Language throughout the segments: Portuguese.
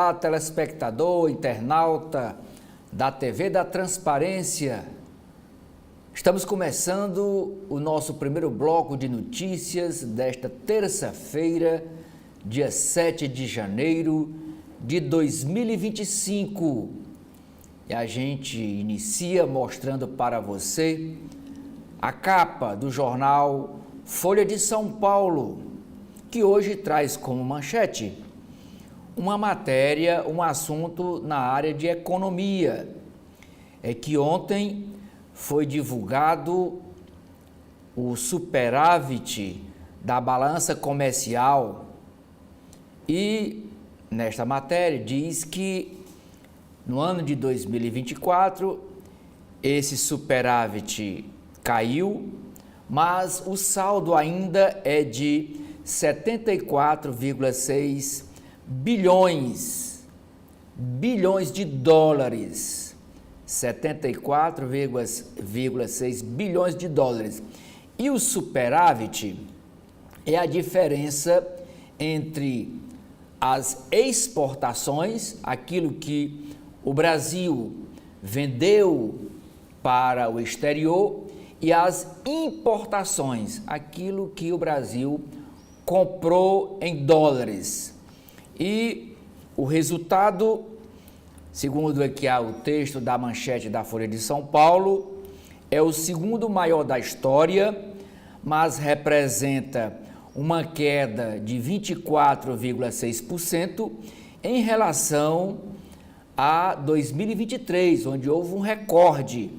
Olá, telespectador, internauta da TV da Transparência. Estamos começando o nosso primeiro bloco de notícias desta terça-feira, dia 7 de janeiro de 2025. E a gente inicia mostrando para você a capa do jornal Folha de São Paulo, que hoje traz como manchete uma matéria, um assunto na área de economia. É que ontem foi divulgado o superávit da balança comercial e nesta matéria diz que no ano de 2024 esse superávit caiu, mas o saldo ainda é de 74,6 bilhões de dólares, 74,6 bilhões de dólares. E o superávit é a diferença entre as exportações, aquilo que o Brasil vendeu para o exterior, e as importações, aquilo que o Brasil comprou em dólares. E o resultado, segundo aqui o texto da manchete da Folha de São Paulo, é o segundo maior da história, mas representa uma queda de 24,6% em relação a 2023, onde houve um recorde.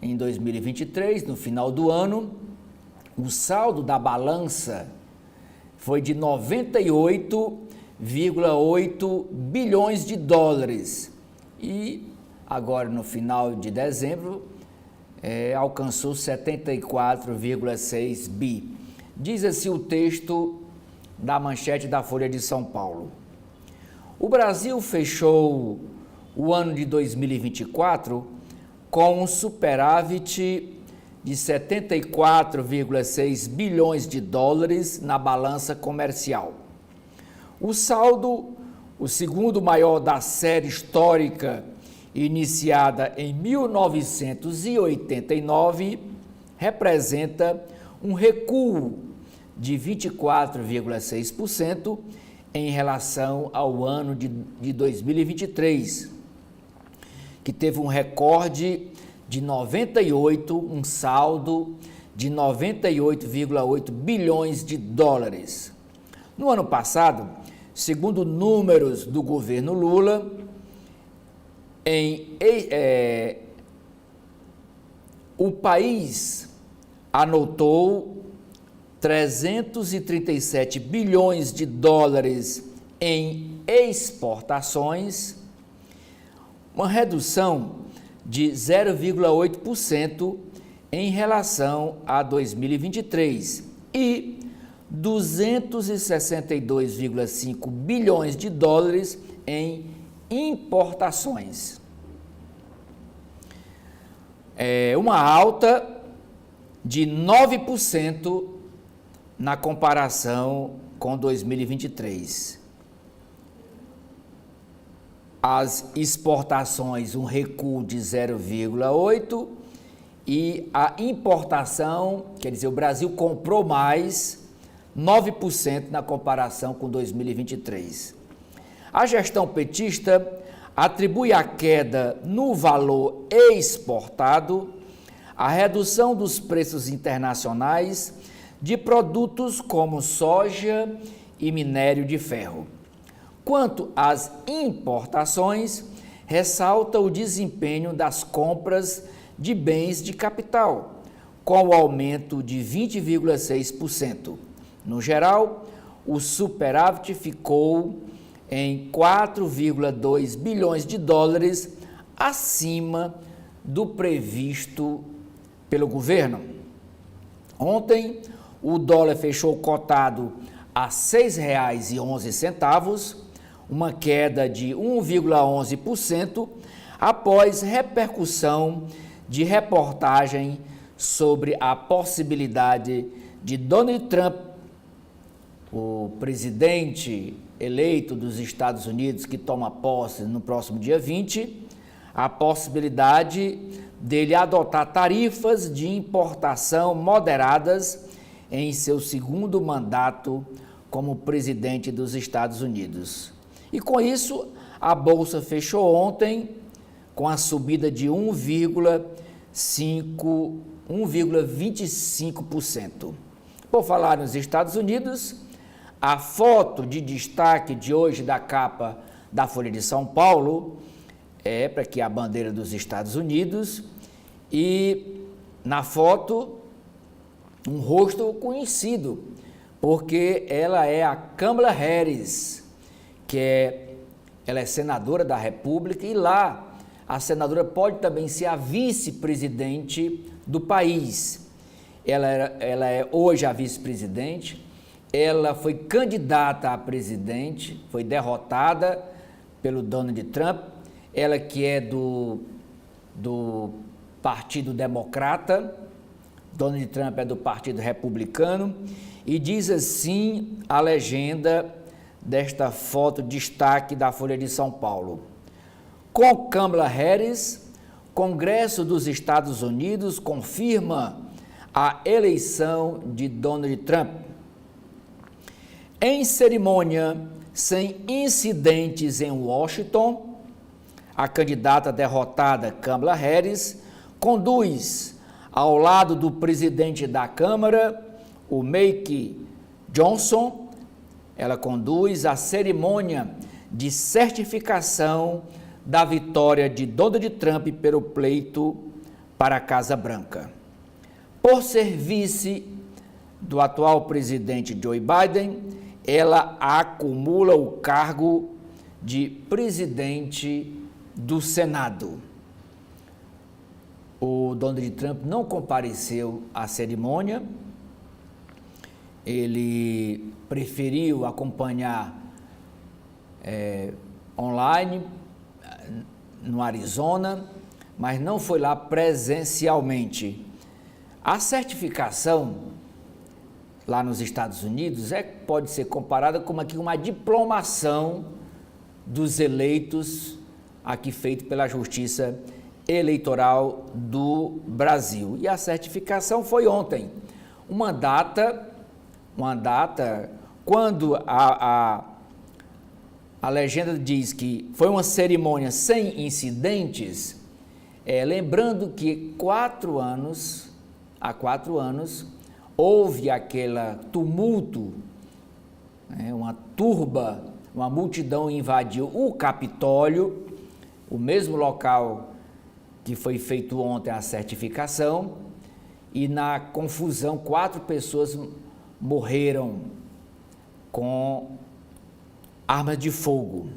Em 2023, no final do ano, o saldo da balança foi de 98,8 bilhões de dólares e agora no final de dezembro alcançou 74,6 bi. Diz assim o texto da manchete da Folha de São Paulo. O Brasil fechou o ano de 2024 com um superávit de 74,6 bilhões de dólares na balança comercial. O saldo, o segundo maior da série histórica, iniciada em 1989, representa um recuo de 24,6% em relação ao ano de 2023, que teve um recorde de 98, um saldo de 98,8 bilhões de dólares. No ano passado, segundo números do governo Lula, o país anotou 337 bilhões de dólares em exportações, uma redução de 0,8% em relação a 2023 e 262,5 bilhões de dólares em importações. É uma alta de 9% na comparação com 2023. As exportações, um recuo de 0,8% e a importação, quer dizer, o Brasil comprou mais, 9% na comparação com 2023. A gestão petista atribui a queda no valor exportado à redução dos preços internacionais de produtos como soja e minério de ferro. Quanto às importações, ressalta o desempenho das compras de bens de capital, com o aumento de 20,6%. No geral, o superávit ficou em 4,2 bilhões de dólares acima do previsto pelo governo. Ontem, o dólar fechou cotado a R$ 6,11, uma queda de 1,11% após repercussão de reportagem sobre a possibilidade de Donald Trump, o presidente eleito dos Estados Unidos, que toma posse no próximo dia 20, a possibilidade dele adotar tarifas de importação moderadas em seu segundo mandato como presidente dos Estados Unidos. E com isso, a Bolsa fechou ontem com a subida de 1,25%. Por falar nos Estados Unidos, a foto de destaque de hoje da capa da Folha de São Paulo é para que a bandeira dos Estados Unidos e na foto um rosto conhecido, porque ela é a Kamala Harris, ela é senadora da República e lá a senadora pode também ser a vice-presidente do país. Ela é hoje a vice-presidente, ela foi candidata a presidente, foi derrotada pelo Donald Trump, ela que é do Partido Democrata, Donald Trump é do Partido Republicano, e diz assim a legenda desta foto destaque da Folha de São Paulo. Com Kamala Harris, Congresso dos Estados Unidos confirma a eleição de Donald Trump. Em cerimônia sem incidentes em Washington, a candidata derrotada Kamala Harris conduz ao lado do presidente da Câmara, o Mike Johnson, ela conduz a cerimônia de certificação da vitória de Donald Trump pelo pleito para a Casa Branca. Por ser vice do atual presidente Joe Biden, ela acumula o cargo de presidente do Senado. O Donald Trump não compareceu à cerimônia, ele preferiu acompanhar online no Arizona, mas não foi lá presencialmente. A certificação lá nos Estados Unidos pode ser comparada com uma diplomação dos eleitos aqui feito pela Justiça Eleitoral do Brasil. E a certificação foi ontem, uma data quando a legenda diz que foi uma cerimônia sem incidentes, lembrando que há 4 anos, houve aquele tumulto, uma multidão invadiu o Capitólio, o mesmo local que foi feito ontem a certificação, e na confusão 4 pessoas morreram com armas de fogo.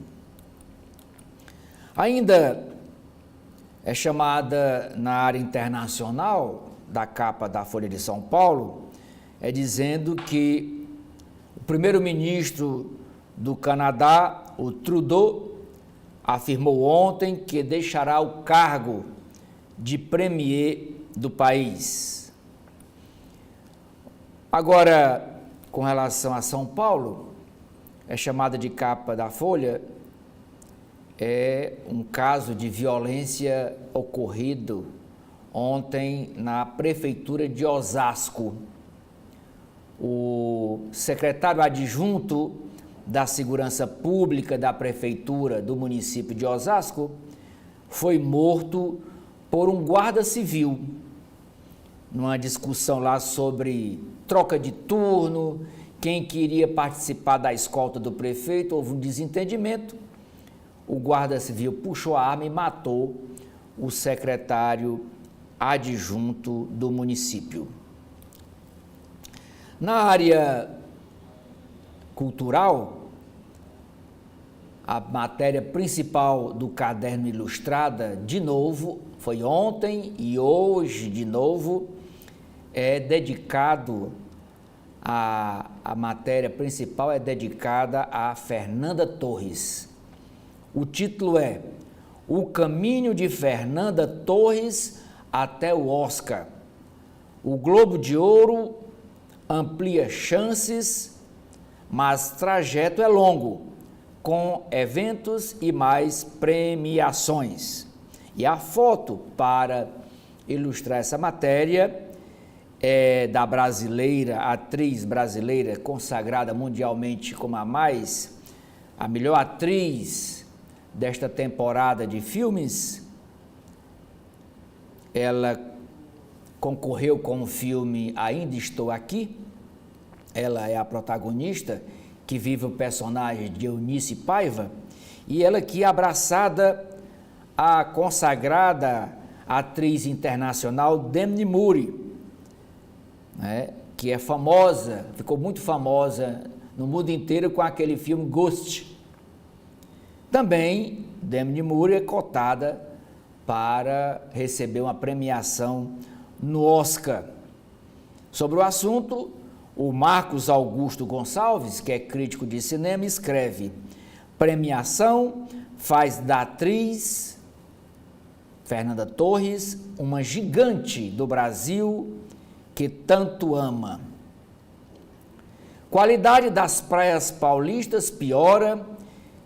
Ainda é chamada na área internacional, da capa da Folha de São Paulo, dizendo que o primeiro-ministro do Canadá, o Trudeau, afirmou ontem que deixará o cargo de premier do país. Agora, com relação a São Paulo, chamada de capa da Folha, um caso de violência ocorrido ontem na prefeitura de Osasco. O secretário adjunto da Segurança Pública da prefeitura do município de Osasco foi morto por um guarda civil numa discussão lá sobre troca de turno, quem queria participar da escolta do prefeito. Houve um desentendimento, o guarda civil puxou a arma e matou o secretário adjunto do município. Na área cultural, a matéria principal do Caderno Ilustrada, de novo, foi ontem e hoje de novo, a matéria principal é dedicada a Fernanda Torres. O título é O Caminho de Fernanda Torres até o Oscar. O Globo de Ouro amplia chances, mas trajeto é longo. com eventos e mais premiações. E a foto para ilustrar essa matéria é da brasileira, atriz brasileira consagrada mundialmente como a melhor atriz desta temporada de filmes. Ela concorreu com o filme Ainda Estou Aqui. Ela é a protagonista, que vive o personagem de Eunice Paiva, e ela aqui abraçada à consagrada atriz internacional Demi Moore, né, que é famosa, ficou muito famosa no mundo inteiro com aquele filme Ghost. Também Demi Moore é cotada para receber uma premiação no Oscar. Sobre o assunto, o Marcos Augusto Gonçalves, que é crítico de cinema, escreve: premiação faz da atriz Fernanda Torres uma gigante do Brasil que tanto ama. Qualidade das praias paulistas piora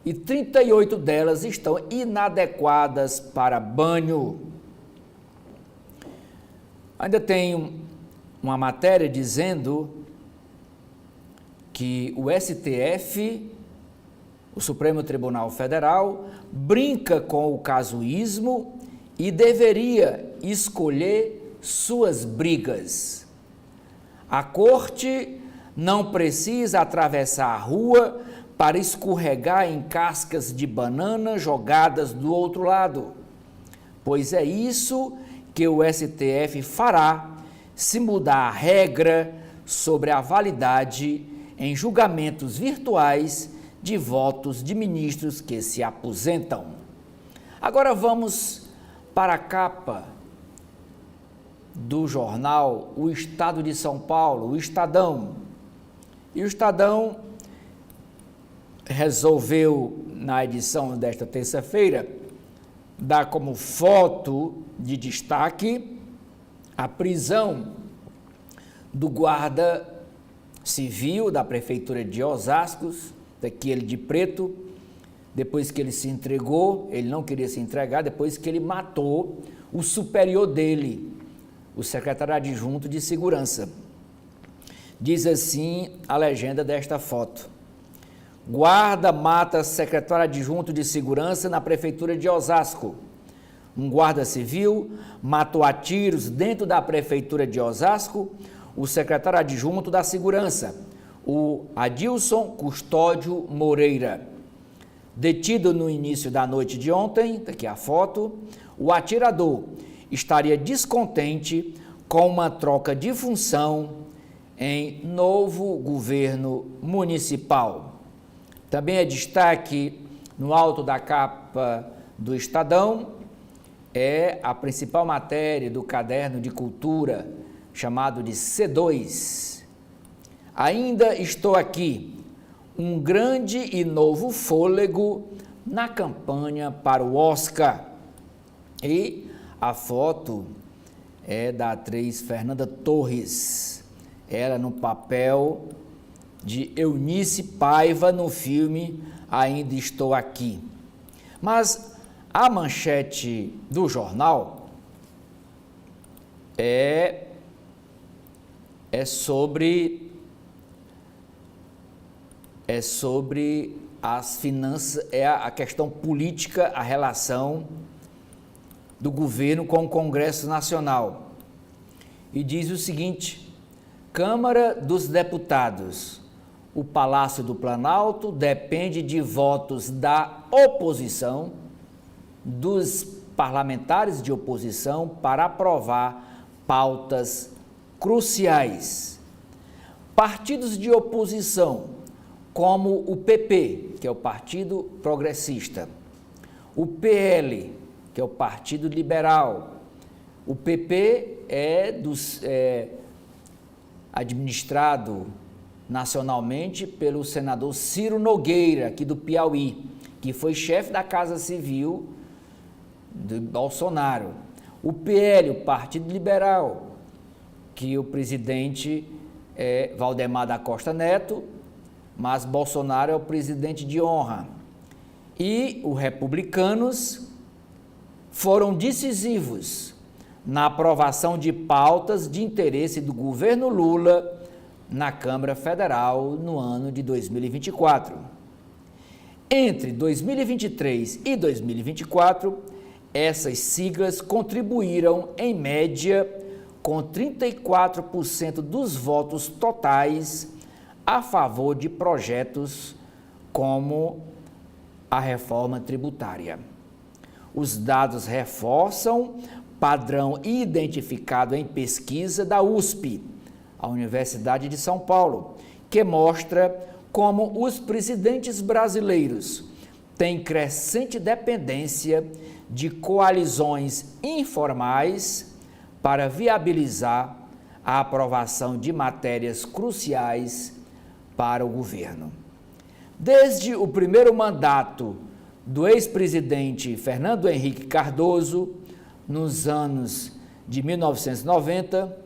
e 38 delas estão inadequadas para banho. Ainda tem uma matéria dizendo que o STF, o Supremo Tribunal Federal, brinca com o casuísmo e deveria escolher suas brigas. A corte não precisa atravessar a rua para escorregar em cascas de banana jogadas do outro lado, pois é isso que o STF fará se mudar a regra sobre a validade em julgamentos virtuais de votos de ministros que se aposentam. Agora vamos para a capa do jornal O Estado de São Paulo, o Estadão. E o Estadão resolveu, na edição desta terça-feira, dar como foto de destaque a prisão do guarda civil da Prefeitura de Osasco, daquele de preto, depois que ele se entregou, ele não queria se entregar, depois que ele matou o superior dele, o secretário adjunto de segurança. Diz assim a legenda desta foto: guarda mata secretário adjunto de segurança na Prefeitura de Osasco. Um guarda civil matou a tiros dentro da Prefeitura de Osasco o secretário adjunto da segurança, o Adilson Custódio Moreira. Detido no início da noite de ontem, daqui a foto, o atirador estaria descontente com uma troca de função em novo governo municipal. Também é destaque no alto da capa do Estadão, é a principal matéria do caderno de cultura, chamado de C2. Ainda estou aqui, um grande e novo fôlego na campanha para o Oscar. E a foto é da atriz Fernanda Torres, ela no papel de Eunice Paiva no filme Ainda Estou Aqui. Mas a manchete do jornal é sobre as finanças, é a questão política, a relação do governo com o Congresso Nacional. E diz o seguinte: Câmara dos Deputados, o Palácio do Planalto depende de votos da oposição, dos parlamentares de oposição, para aprovar pautas cruciais. Partidos de oposição, como o PP, que é o Partido Progressista, o PL, que é o Partido Liberal, o PP é administrado nacionalmente pelo senador Ciro Nogueira, aqui do Piauí, que foi chefe da Casa Civil de Bolsonaro. O PL, o Partido Liberal, que o presidente é Valdemar da Costa Neto, mas Bolsonaro é o presidente de honra. e os republicanos foram decisivos na aprovação de pautas de interesse do governo Lula na Câmara Federal no ano de 2024. Entre 2023 e 2024, essas siglas contribuíram, em média, com 34% dos votos totais a favor de projetos como a reforma tributária. Os dados reforçam padrão identificado em pesquisa da USP, a Universidade de São Paulo, que mostra como os presidentes brasileiros têm crescente dependência de coalizões informais para viabilizar a aprovação de matérias cruciais para o governo. Desde o primeiro mandato do ex-presidente Fernando Henrique Cardoso, nos anos de 1990,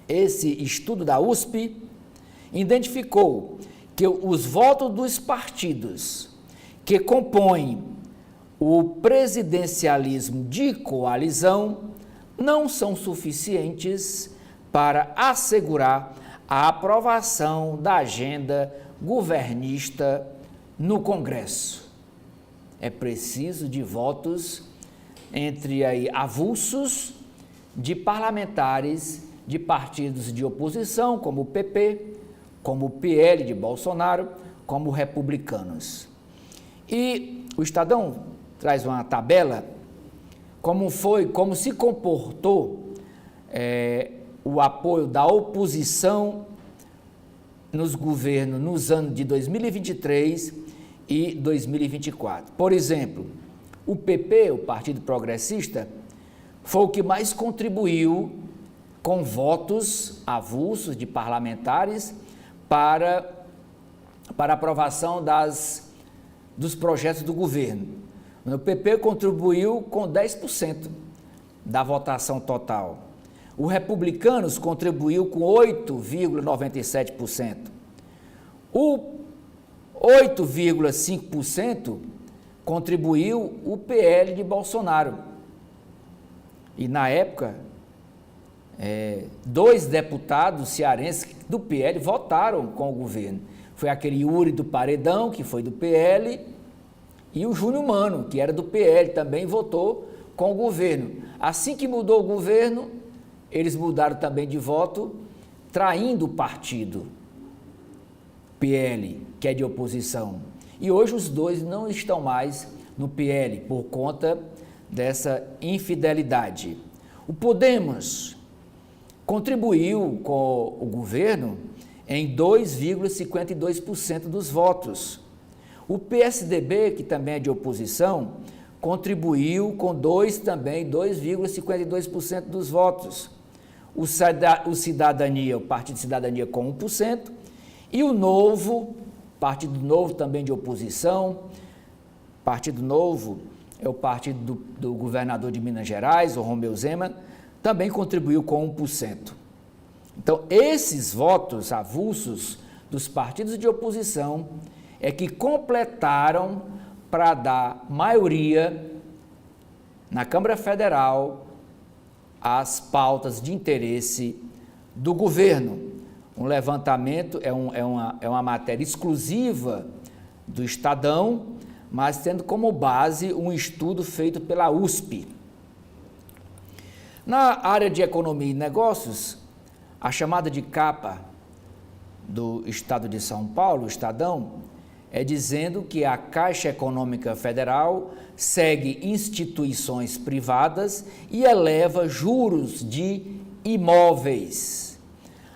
esse estudo da USP identificou que os votos dos partidos que compõem o presidencialismo de coalizão não são suficientes para assegurar a aprovação da agenda governista no Congresso. É preciso de votos entre avulsos de parlamentares de partidos de oposição, como o PP, como o PL de Bolsonaro, como republicanos. E o Estadão traz uma tabela como se comportou o apoio da oposição nos governos nos anos de 2023 e 2024. Por exemplo, o PP, o Partido Progressista, foi o que mais contribuiu com votos avulsos de parlamentares para aprovação dos projetos do governo. O PP contribuiu com 10% da votação total. Os republicanos contribuiu com 8,97%. O 8,5% contribuiu o PL de Bolsonaro. E na época, 2 deputados cearenses do PL votaram com o governo. Foi aquele Yuri do Paredão, que foi do PL, e o Júnior Mano, que era do PL, também votou com o governo. Assim que mudou o governo, eles mudaram também de voto, traindo o partido PL, que é de oposição. E hoje os dois não estão mais no PL, por conta dessa infidelidade. O Podemos contribuiu com o governo em 2,52% dos votos. O PSDB, que também é de oposição, contribuiu com 2,52% dos votos. O Cidadania, o Partido Cidadania com 1%, e o Novo, Partido Novo também de oposição. Partido Novo é o partido do governador de Minas Gerais, o Romeu Zema, também contribuiu com 1%. Então, esses votos avulsos dos partidos de oposição é que completaram para dar maioria na Câmara Federal às pautas de interesse do governo. Um levantamento é uma matéria exclusiva do Estadão, mas tendo como base um estudo feito pela USP. Na área de economia e negócios, a chamada de capa do Estado de São Paulo, o Estadão, é dizendo que a Caixa Econômica Federal segue instituições privadas e eleva juros de imóveis.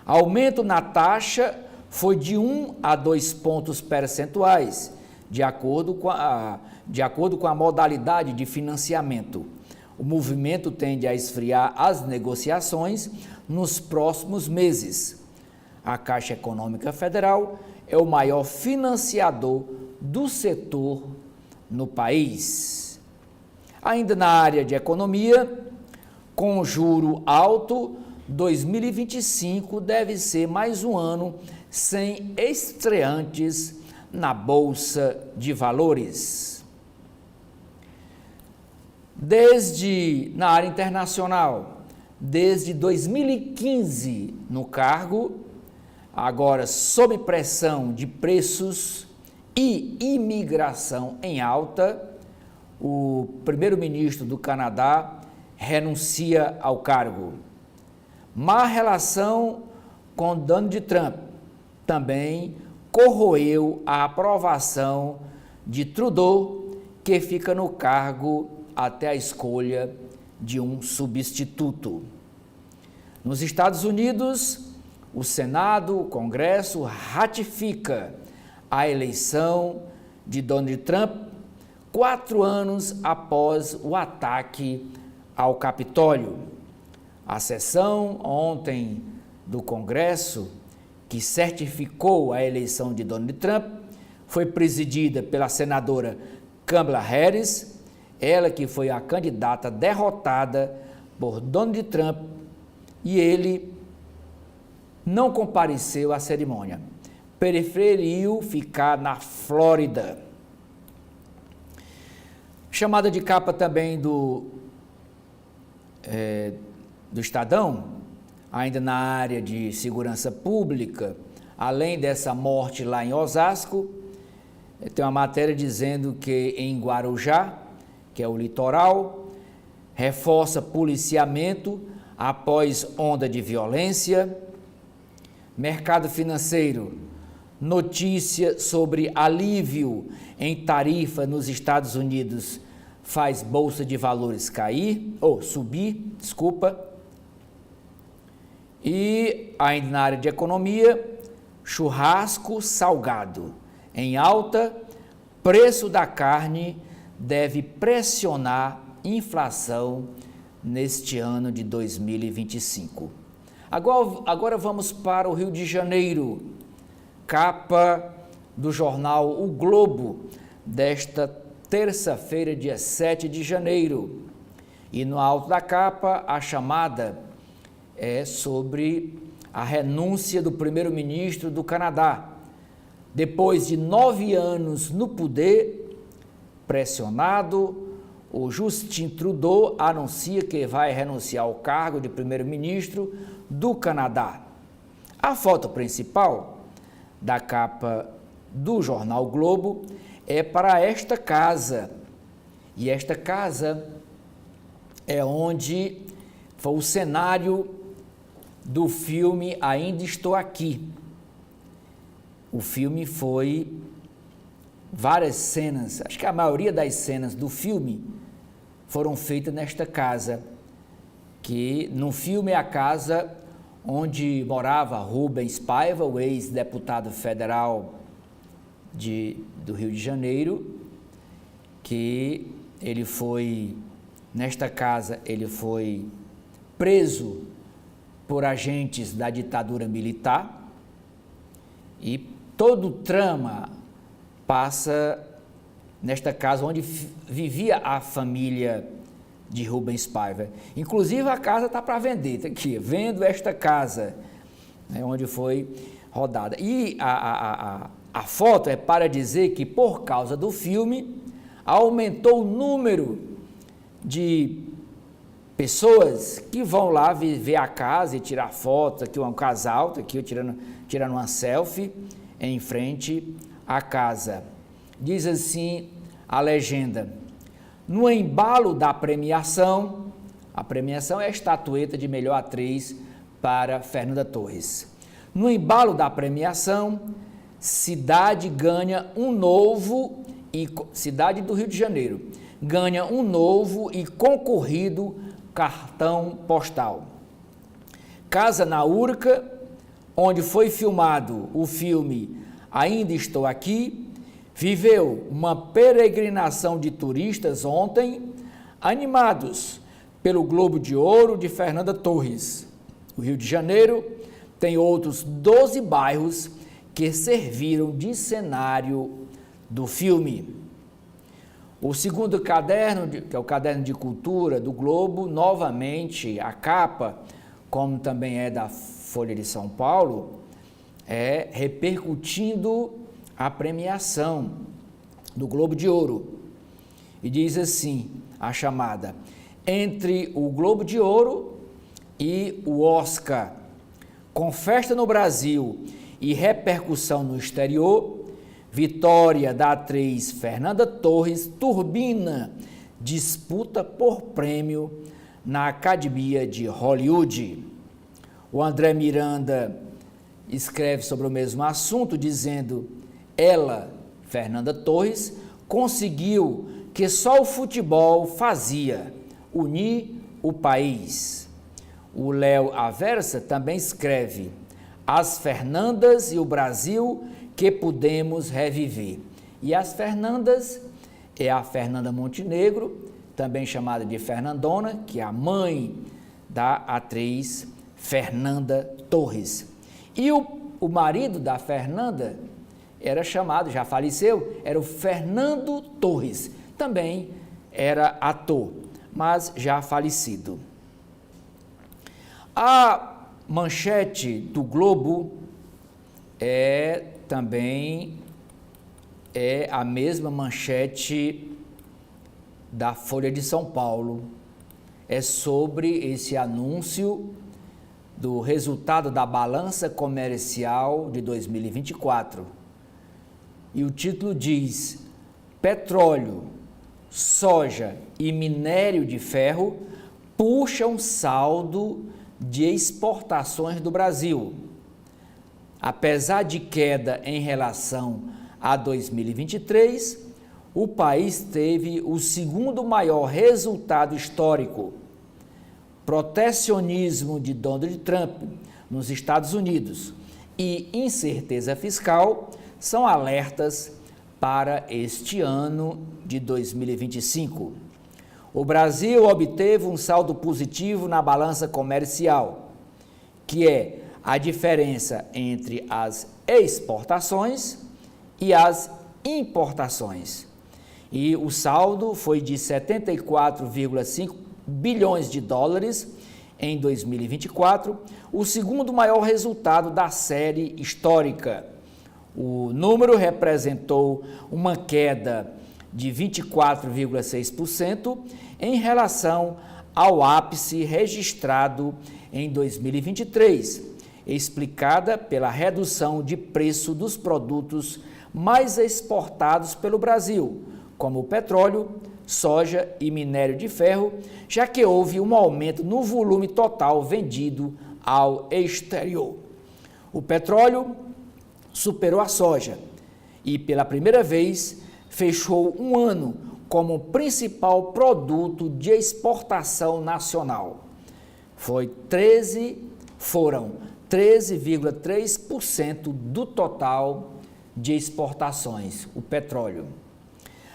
Aumento na taxa foi de 1 a 2 pontos percentuais, de acordo com a modalidade de financiamento. O movimento tende a esfriar as negociações nos próximos meses. A Caixa Econômica Federal é o maior financiador do setor no país. Ainda na área de economia, com juro alto, 2025 deve ser mais um ano sem estreantes na Bolsa de Valores. Na área internacional, desde 2015 no cargo, agora sob pressão de preços e imigração em alta, o primeiro-ministro do Canadá renuncia ao cargo. Má relação com Donald Trump também corroeu a aprovação de Trudeau, que fica no cargo até a escolha de um substituto. Nos Estados Unidos, o Senado, o Congresso, ratifica a eleição de Donald Trump 4 anos após o ataque ao Capitólio. A sessão ontem do Congresso, que certificou a eleição de Donald Trump, foi presidida pela senadora Kamala Harris, ela que foi a candidata derrotada por Donald Trump, e ele não compareceu à cerimônia, preferiu ficar na Flórida. Chamada de capa também do Estadão, ainda na área de segurança pública, além dessa morte lá em Osasco, tem uma matéria dizendo que em Guarujá, que é o litoral, reforça policiamento após onda de violência. Mercado financeiro, notícia sobre alívio em tarifa nos Estados Unidos faz bolsa de valores subir. E ainda na área de economia, churrasco salgado em alta, preço da carne deve pressionar inflação neste ano de 2025. Agora vamos para o Rio de Janeiro, capa do jornal O Globo, desta terça-feira, dia 7 de janeiro. E no alto da capa, a chamada é sobre a renúncia do primeiro-ministro do Canadá. Depois de 9 anos no poder, pressionado, o Justin Trudeau anuncia que vai renunciar ao cargo de primeiro-ministro do Canadá. A foto principal da capa do jornal Globo é para esta casa. E esta casa é onde foi o cenário do filme Ainda Estou Aqui. O filme foi várias cenas, acho que a maioria das cenas do filme foram feitas nesta casa, que no filme é a casa onde morava Rubens Paiva, o ex-deputado federal do Rio de Janeiro, que nesta casa ele foi preso por agentes da ditadura militar, e todo o trama passa nesta casa onde vivia a família de Rubens Paiva. Inclusive a casa está para vender, tá aqui, vendo esta casa, onde foi rodada. E a foto é para dizer que por causa do filme aumentou o número de pessoas que vão lá ver a casa e tirar foto. Aqui um casal, aqui eu tirando uma selfie em frente à casa. Diz assim a legenda: no embalo da premiação, a premiação é a estatueta de melhor atriz para Fernanda Torres. No embalo da premiação, cidade do Rio de Janeiro, ganha um novo e concorrido cartão postal. Casa na Urca, onde foi filmado o filme Ainda Estou Aqui, viveu uma peregrinação de turistas ontem, animados pelo Globo de Ouro de Fernanda Torres. O Rio de Janeiro tem outros 12 bairros que serviram de cenário do filme. O segundo caderno, que é o caderno de cultura do Globo, novamente a capa, como também é da Folha de São Paulo, é repercutindo a premiação do Globo de Ouro. E diz assim, a chamada: entre o Globo de Ouro e o Oscar, com festa no Brasil e repercussão no exterior, vitória da atriz Fernanda Torres turbina disputa por prêmio na Academia de Hollywood. O André Miranda escreve sobre o mesmo assunto, dizendo: ela, Fernanda Torres, conseguiu que só o futebol fazia, unir o país. O Léo Aversa também escreve: as Fernandas e o Brasil que pudemos reviver. E as Fernandas é a Fernanda Montenegro, também chamada de Fernandona, que é a mãe da atriz Fernanda Torres. E o marido da Fernanda era chamado, já faleceu, era o Fernando Torres, também era ator, mas já falecido. A manchete do Globo também é a mesma manchete da Folha de São Paulo. É sobre esse anúncio do resultado da balança comercial de 2024. E o título diz: petróleo, soja e minério de ferro puxam saldo de exportações do Brasil. Apesar de queda em relação a 2023, o país teve o segundo maior resultado histórico. Protecionismo de Donald Trump nos Estados Unidos e incerteza fiscal são alertas para este ano de 2025. O Brasil obteve um saldo positivo na balança comercial, que é a diferença entre as exportações e as importações. E o saldo foi de 74,5 bilhões de dólares em 2024, o segundo maior resultado da série histórica. O número representou uma queda de 24,6% em relação ao ápice registrado em 2023, explicada pela redução de preço dos produtos mais exportados pelo Brasil, como o petróleo, soja e minério de ferro, já que houve um aumento no volume total vendido ao exterior. O petróleo superou a soja e, pela primeira vez, fechou um ano como principal produto de exportação nacional. Foram 13,3% do total de exportações, o petróleo.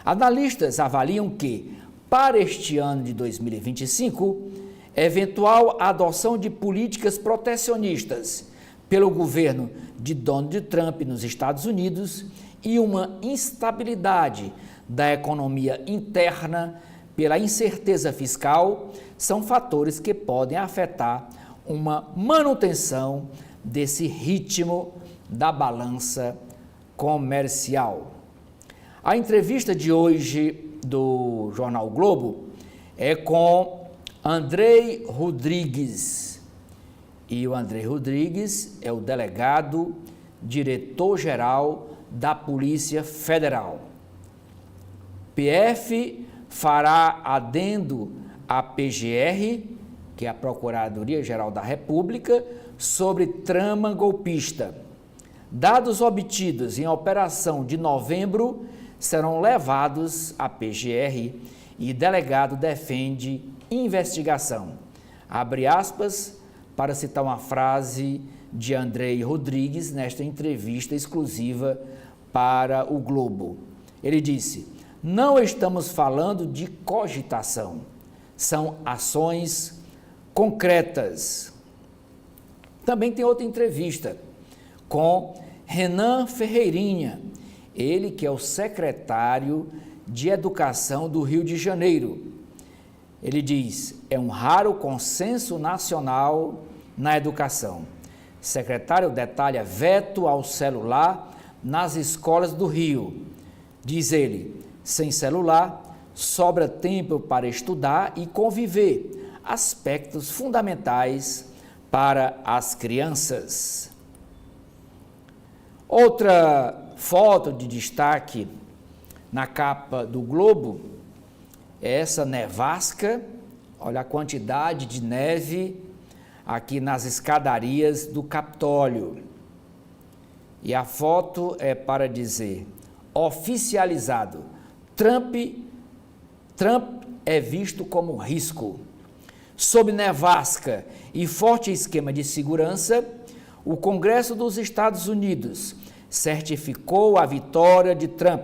Analistas avaliam que, para este ano de 2025, eventual adoção de políticas protecionistas pelo governo de Donald Trump nos Estados Unidos e uma instabilidade da economia interna pela incerteza fiscal são fatores que podem afetar uma manutenção desse ritmo da balança comercial. A entrevista de hoje do Jornal Globo é com Andrei Rodrigues. E o Andrei Rodrigues é o delegado, diretor-geral da Polícia Federal. PF fará adendo à PGR, que é a Procuradoria-Geral da República, sobre trama golpista. Dados obtidos em operação de novembro serão levados à PGR e delegado defende investigação. Abre aspas para citar uma frase de Andrei Rodrigues nesta entrevista exclusiva para o Globo. Ele disse: não estamos falando de cogitação, são ações concretas. Também tem outra entrevista com Renan Ferreirinha, ele que é o secretário de Educação do Rio de Janeiro. Ele diz: é um raro consenso nacional na educação. Secretário detalha veto ao celular nas escolas do Rio. Diz ele: sem celular, sobra tempo para estudar e conviver, aspectos fundamentais para as crianças. Outra foto de destaque na capa do Globo é essa nevasca. Olha a quantidade de neve aqui nas escadarias do Capitólio. E a foto é para dizer: oficializado, Trump é visto como risco. Sob nevasca e forte esquema de segurança, o Congresso dos Estados Unidos certificou a vitória de Trump,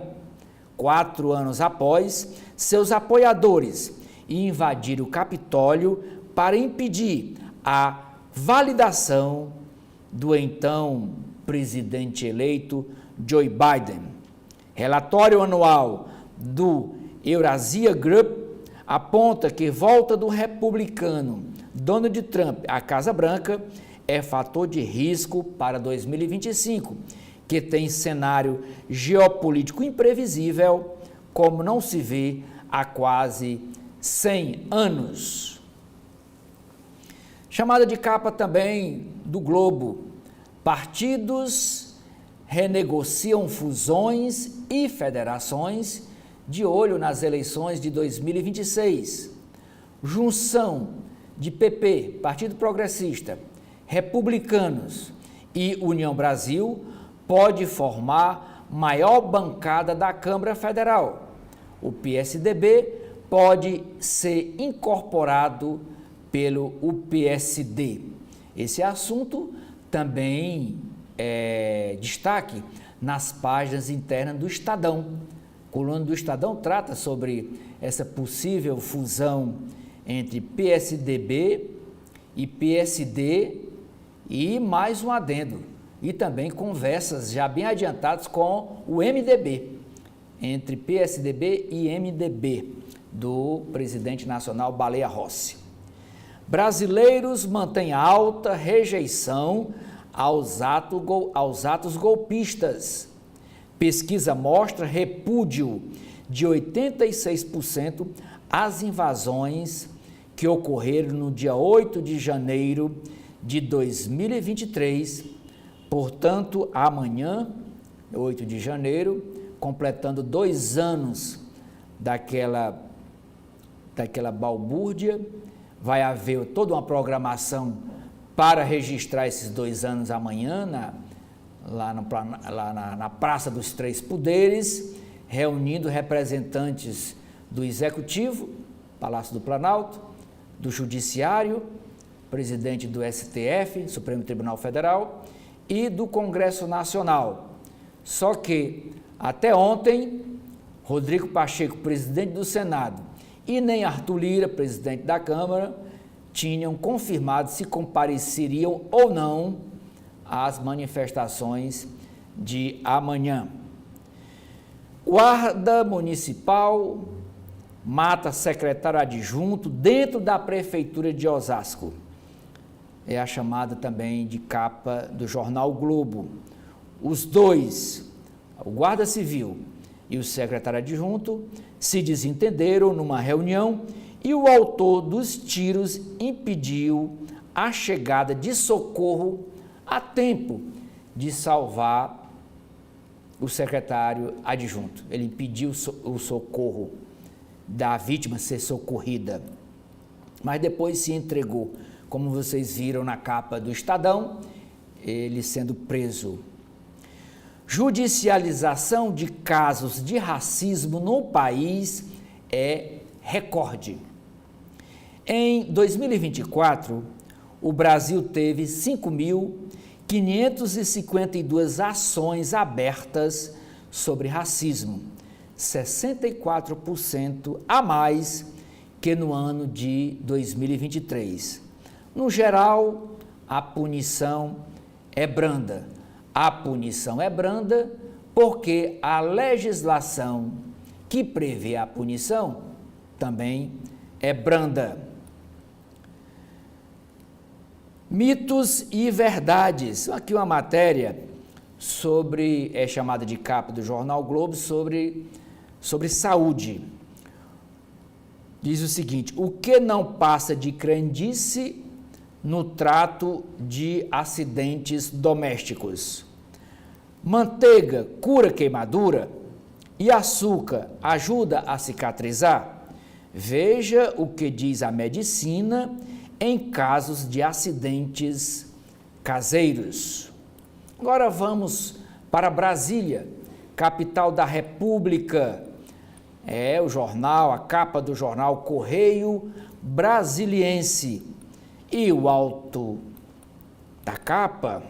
4 anos após seus apoiadores invadirem o Capitólio para impedir a validação do então presidente eleito Joe Biden. Relatório anual do Eurasia Group aponta que volta do republicano Donald Trump à Casa Branca é fator de risco para 2025, que tem cenário geopolítico imprevisível, como não se vê há quase 100 anos. Chamada de capa também do Globo: partidos renegociam fusões e federações de olho nas eleições de 2026. Junção de PP, Partido Progressista, Republicanos e União Brasil pode formar maior bancada da Câmara Federal. O PSDB pode ser incorporado pelo PSD. Esse assunto também é destaque nas páginas internas do Estadão. A coluna do Estadão trata sobre essa possível fusão entre PSDB e PSD e mais um adendo. E também conversas já bem adiantadas com o MDB, entre PSDB e MDB, do presidente nacional Baleia Rossi. Brasileiros mantêm alta rejeição aos atos golpistas. Pesquisa mostra repúdio de 86% às invasões que ocorreram no dia 8 de janeiro de 2023, portanto, amanhã, 8 de janeiro, completando 2 anos daquela balbúrdia. Vai haver toda uma programação para registrar esses 2 anos amanhã, lá na Praça dos Três Poderes, reunindo representantes do Executivo, Palácio do Planalto, do Judiciário, presidente do STF, Supremo Tribunal Federal, e do Congresso Nacional. Só que, até ontem, Rodrigo Pacheco, presidente do Senado, e nem Arthur Lira, presidente da Câmara, tinham confirmado se compareceriam ou não às manifestações de amanhã. Guarda Municipal mata secretário adjunto dentro da Prefeitura de Osasco. É a chamada também de capa do jornal Globo. Os dois, o guarda civil e o secretário adjunto, se desentenderam numa reunião e o autor dos tiros impediu a chegada de socorro a tempo de salvar o secretário adjunto. Ele impediu o socorro da vítima ser socorrida, mas depois se entregou. Como vocês viram na capa do Estadão, ele sendo preso. Judicialização de casos de racismo no país é recorde. Em 2024, o Brasil teve 5.552 ações abertas sobre racismo, 64% a mais que no ano de 2023. No geral, a punição é branda. A punição é branda porque a legislação que prevê a punição também é branda. Mitos e verdades. Aqui uma matéria chamada de capa do jornal Globo sobre saúde. diz o seguinte: o que não passa de crendice no trato de acidentes domésticos? Manteiga cura queimadura e açúcar ajuda a cicatrizar? Veja o que diz a medicina em casos de acidentes caseiros. Agora vamos para Brasília, capital da República. É o jornal, a capa do jornal Correio Brasiliense. E o alto da capa,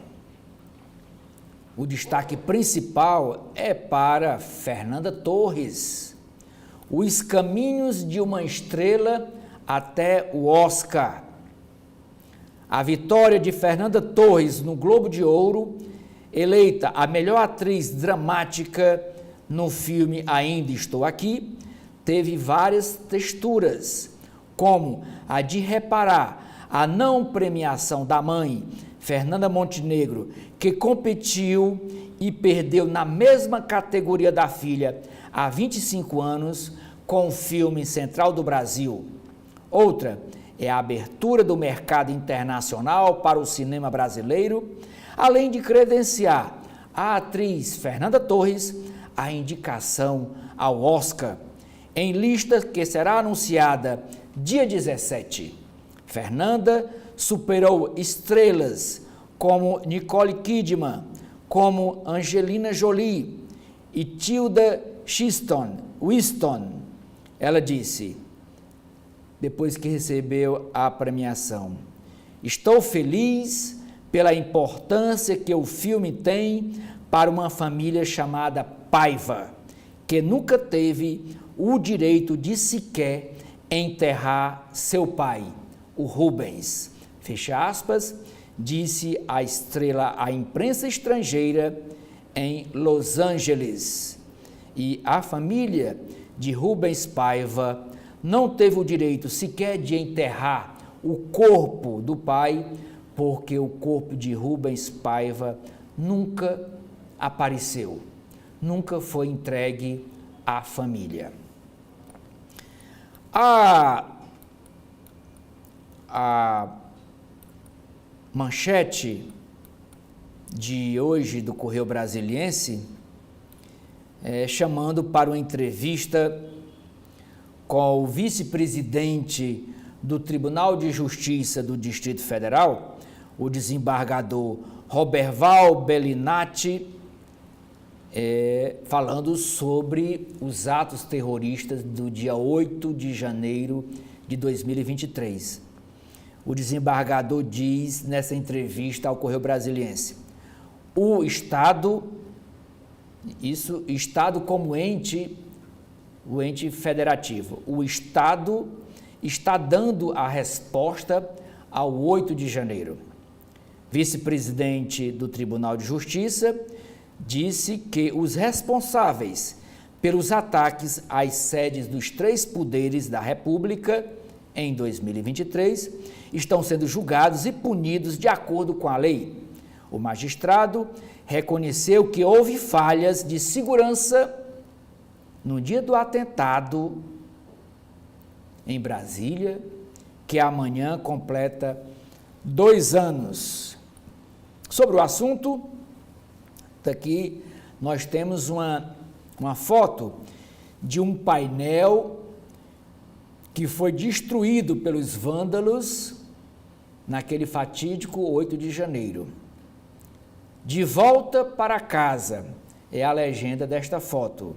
o destaque principal é para Fernanda Torres. Os caminhos de uma estrela até o Oscar. A vitória de Fernanda Torres no Globo de Ouro, eleita a melhor atriz dramática no filme Ainda Estou Aqui, teve várias texturas, como a de reparar a não premiação da mãe, Fernanda Montenegro, que competiu e perdeu na mesma categoria da filha há 25 anos com o filme Central do Brasil. Outra é a abertura do mercado internacional para o cinema brasileiro, além de credenciar a atriz Fernanda Torres a indicação ao Oscar, em lista que será anunciada dia 17. Fernanda superou estrelas como Nicole Kidman, como Angelina Jolie e Tilda Swinton. Ela disse, depois que recebeu a premiação: estou feliz pela importância que o filme tem para uma família chamada Paiva, que nunca teve o direito de sequer enterrar seu pai, o Rubens. Fecha aspas, disse a estrela à imprensa estrangeira em Los Angeles. E a família de Rubens Paiva não teve o direito sequer de enterrar o corpo do pai, porque o corpo de Rubens Paiva nunca apareceu, nunca foi entregue à família. A manchete de hoje do Correio Brasiliense chamando para uma entrevista com o vice-presidente do Tribunal de Justiça do Distrito Federal, o desembargador Roberval Bellinati, falando sobre os atos terroristas do dia 8 de janeiro de 2023. O desembargador diz nessa entrevista ao Correio Brasiliense: o Estado como ente, o ente federativo, o Estado está dando a resposta ao 8 de janeiro. Vice-presidente do Tribunal de Justiça disse que os responsáveis pelos ataques às sedes dos 3 poderes da República em 2023 estão sendo julgados e punidos de acordo com a lei. O magistrado reconheceu que houve falhas de segurança no dia do atentado em Brasília, que amanhã completa 2 anos. Sobre o assunto, aqui nós temos uma foto de um painel que foi destruído pelos vândalos naquele fatídico 8 de janeiro. De volta para casa é a legenda desta foto.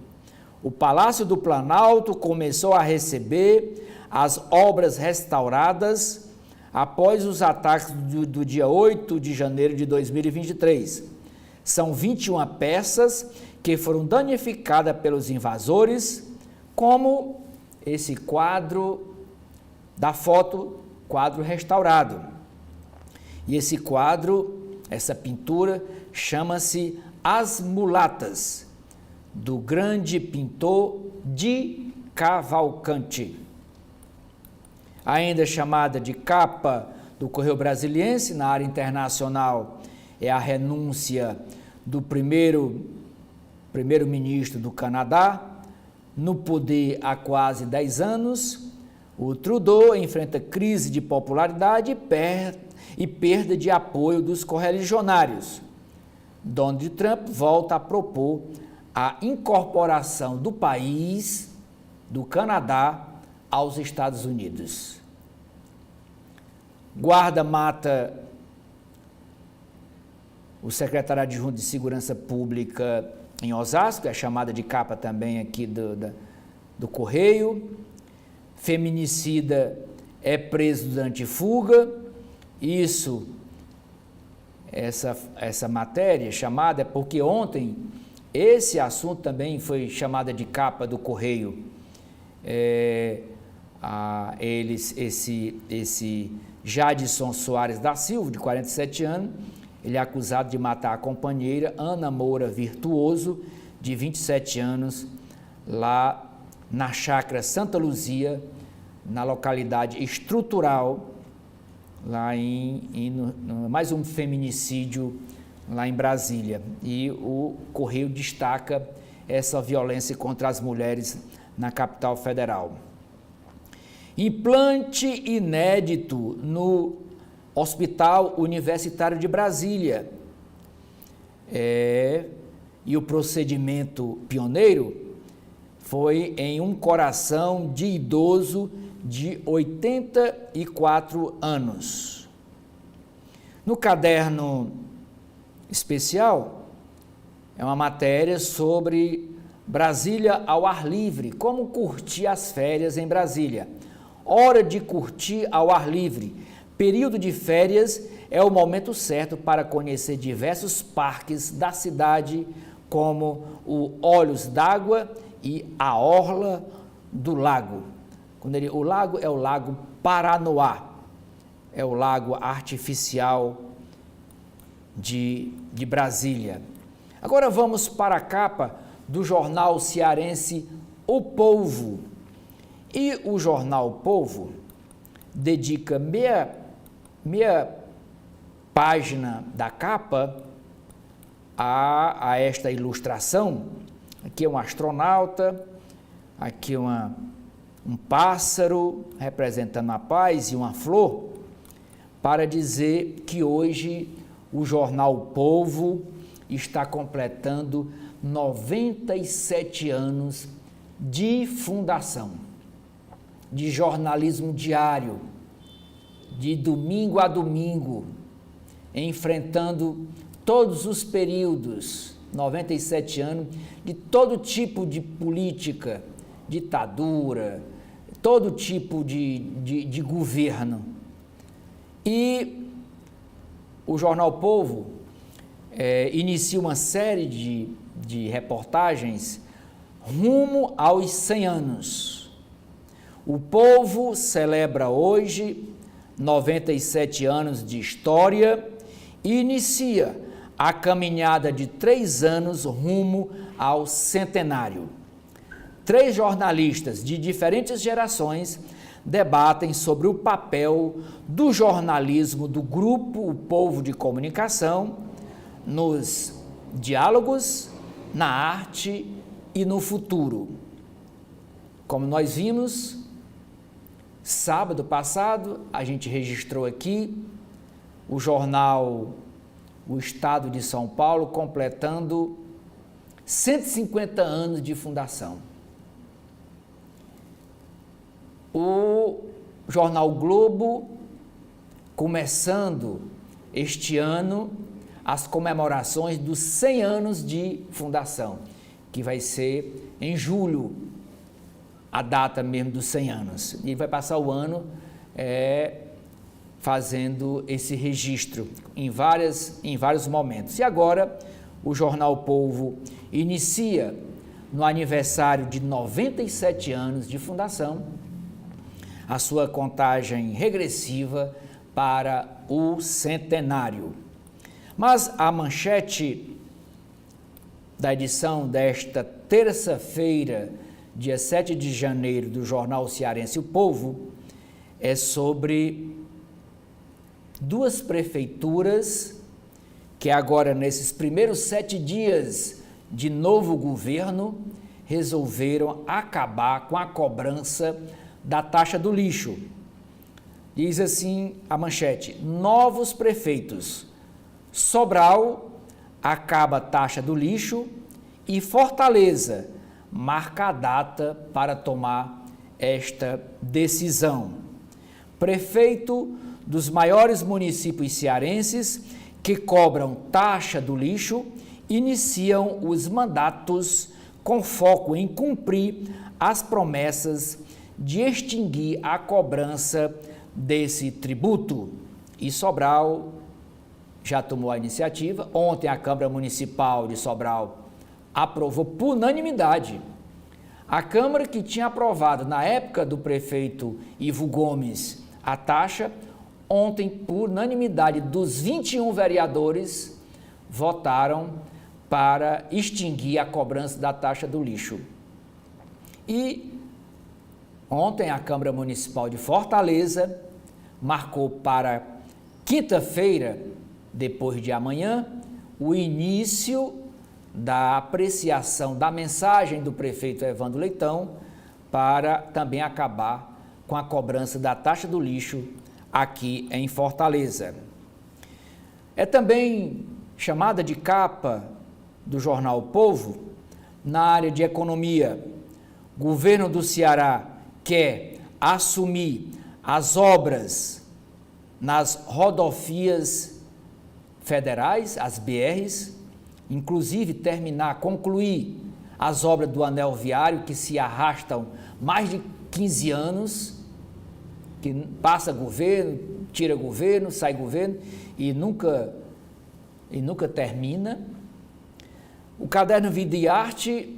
O Palácio do Planalto começou a receber as obras restauradas após os ataques do dia 8 de janeiro de 2023. São 21 peças que foram danificadas pelos invasores, como esse quadro da foto, quadro restaurado. E esse quadro, essa pintura, chama-se As Mulatas, do grande pintor Di Cavalcanti. Ainda chamada de capa do Correio Brasiliense, na área internacional, é a renúncia do primeiro-ministro do Canadá, no poder há quase 10 anos, O Trudeau enfrenta crise de popularidade e perda de apoio dos correligionários. Donald Trump volta a propor a incorporação do país, do Canadá, aos Estados Unidos. Guarda mata o secretário adjunto de Segurança Pública em Osasco, é chamada de capa também aqui do Correio. Feminicida é preso durante fuga. Essa matéria chamada é porque ontem esse assunto também foi chamada de capa do Correio. Esse Jadson Soares da Silva, de 47 anos, ele é acusado de matar a companheira Ana Moura Virtuoso, de 27 anos, lá na chácara Santa Luzia, na localidade Estrutural, lá mais um feminicídio lá em Brasília. E o Correio destaca essa violência contra as mulheres na capital federal. Implante inédito no Hospital Universitário de Brasília. E o procedimento pioneiro foi em um coração de idoso de 84 anos. No caderno especial, é uma matéria sobre Brasília ao ar livre, como curtir as férias em Brasília. Hora de curtir ao ar livre. Período de férias é o momento certo para conhecer diversos parques da cidade, como o Olhos d'Água e a Orla do Lago. O lago é o Lago Paranoá, é o lago artificial de Brasília. Agora vamos para a capa do jornal cearense O Povo. E o jornal O Povo dedica meia página da capa a esta ilustração. Aqui é um astronauta, aqui um pássaro representando a paz e uma flor, para dizer que hoje o jornal O Povo está completando 97 anos de fundação, de jornalismo diário, de domingo a domingo, enfrentando todos os períodos, 97 anos, de todo tipo de política, ditadura, todo tipo de governo. E o jornal O Povo inicia uma série de reportagens rumo aos 100 anos. O Povo celebra hoje 97 anos de história e inicia a caminhada de 3 anos rumo ao centenário. 3 jornalistas de diferentes gerações debatem sobre o papel do jornalismo do grupo O Povo de Comunicação nos diálogos, na arte e no futuro. Como nós vimos, sábado passado, a gente registrou aqui o jornal O Estado de São Paulo completando 150 anos de fundação. O jornal Globo começando este ano as comemorações dos 100 anos de fundação, que vai ser em julho, a data mesmo dos 100 anos. E vai passar o ano fazendo esse registro em vários momentos. E agora, o jornal O Povo inicia, no aniversário de 97 anos de fundação, a sua contagem regressiva para o centenário. Mas a manchete da edição desta terça-feira, dia 7 de janeiro, do jornal cearense O Povo, é sobre 2 prefeituras que agora, nesses primeiros 7 dias de novo governo, resolveram acabar com a cobrança da taxa do lixo. Diz assim a manchete: novos prefeitos. Sobral acaba a taxa do lixo e Fortaleza marca a data para tomar esta decisão. Prefeito dos maiores municípios cearenses que cobram taxa do lixo iniciam os mandatos com foco em cumprir as promessas de extinguir a cobrança desse tributo. E Sobral já tomou a iniciativa. Ontem a Câmara Municipal de Sobral aprovou por unanimidade. A Câmara, que tinha aprovado na época do prefeito Ivo Gomes a taxa, ontem, por unanimidade dos 21 vereadores, votaram para extinguir a cobrança da taxa do lixo. E ontem a Câmara Municipal de Fortaleza marcou para quinta-feira, depois de amanhã, o início da apreciação da mensagem do prefeito Evandro Leitão para também acabar com a cobrança da taxa do lixo aqui em Fortaleza. É também chamada de capa do jornal O Povo na área de economia. Governo do Ceará quer assumir as obras nas rodovias federais, as BRs, inclusive concluir as obras do anel viário que se arrastam mais de 15 anos, que passa governo, tira governo, sai governo e nunca termina. O Caderno Vida e Arte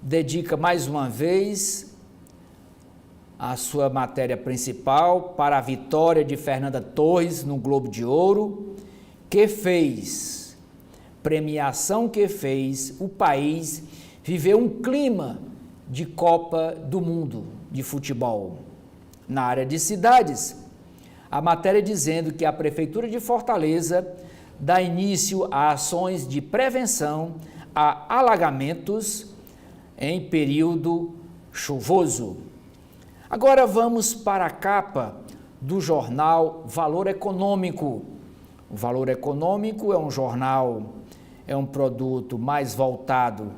dedica mais uma vez a sua matéria principal para a vitória de Fernanda Torres no Globo de Ouro, premiação que fez o país viver um clima de Copa do Mundo de futebol. Na área de cidades, a matéria dizendo que a Prefeitura de Fortaleza dá início a ações de prevenção a alagamentos em período chuvoso. Agora vamos para a capa do jornal Valor Econômico. O Valor Econômico é um jornal, é um produto mais voltado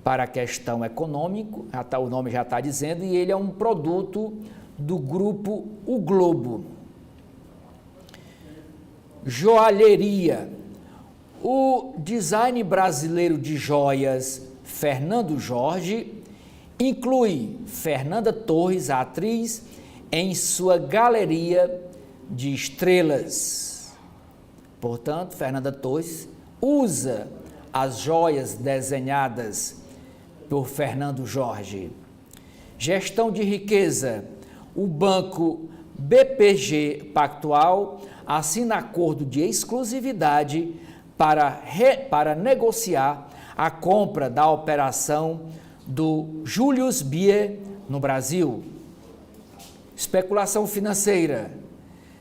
para a questão econômica, o nome já está dizendo, e ele é um produto do grupo O Globo. Joalheria. O design brasileiro de joias Fernando Jorge inclui Fernanda Torres, a atriz, em sua galeria de estrelas. Portanto, Fernanda Torres usa as joias desenhadas por Fernando Jorge. Gestão de riqueza. O banco BPG Pactual assina acordo de exclusividade para negociar a compra da operação do Julius Baer no Brasil. Especulação financeira.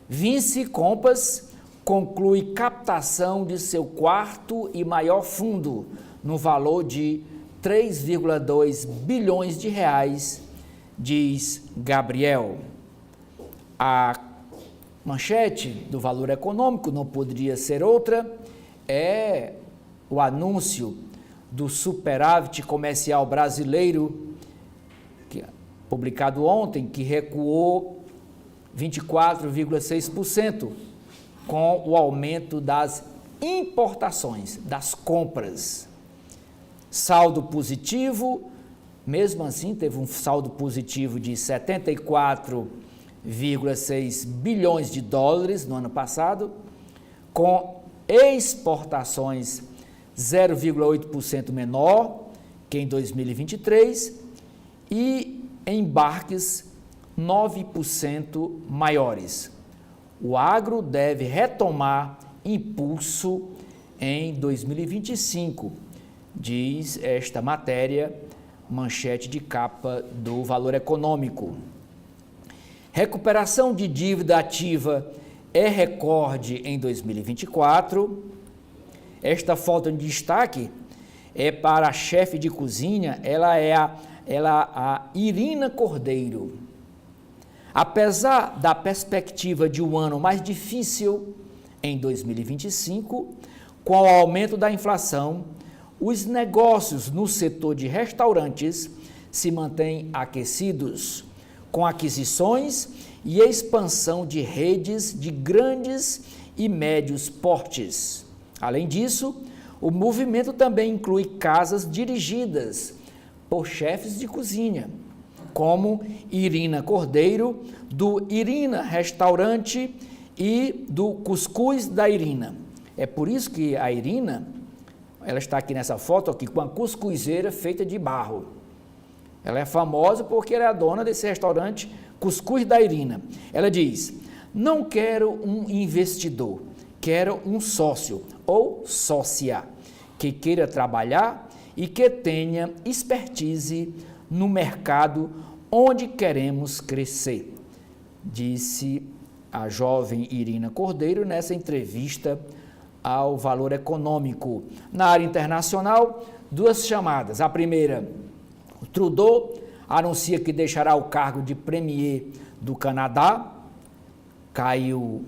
Vinci Compass conclui captação de seu quarto e maior fundo no valor de 3,2 bilhões de reais, diz Gabriel. A manchete do Valor Econômico não poderia ser outra, é o anúncio do superávit comercial brasileiro, publicado ontem, que recuou 24,6%, com o aumento das importações, das compras. Saldo positivo, mesmo assim teve um saldo positivo de 74,6 bilhões de dólares no ano passado, com exportações 0,8% menor que em 2023 e embarques 9% maiores. O agro deve retomar impulso em 2025, diz esta matéria, manchete de capa do Valor Econômico. Recuperação de dívida ativa é recorde em 2024. Esta foto de destaque é para a chefe de cozinha, ela é a Irina Cordeiro. Apesar da perspectiva de um ano mais difícil em 2025, com o aumento da inflação, os negócios no setor de restaurantes se mantêm aquecidos, com aquisições e expansão de redes de grandes e médios portes. Além disso, o movimento também inclui casas dirigidas por chefes de cozinha, como Irina Cordeiro, do Irina Restaurante e do Cuscuz da Irina. É por isso que a Irina, ela está aqui nessa foto aqui com a cuscuzeira feita de barro. Ela é famosa porque ela é a dona desse restaurante Cuscuz da Irina. Ela diz: não quero um investidor, quero um sócio ou sócia que queira trabalhar e que tenha expertise no mercado onde queremos crescer, disse a jovem Irina Cordeiro nessa entrevista ao Valor Econômico. Na área internacional, duas chamadas. A primeira, o Trudeau anuncia que deixará o cargo de premier do Canadá, caiu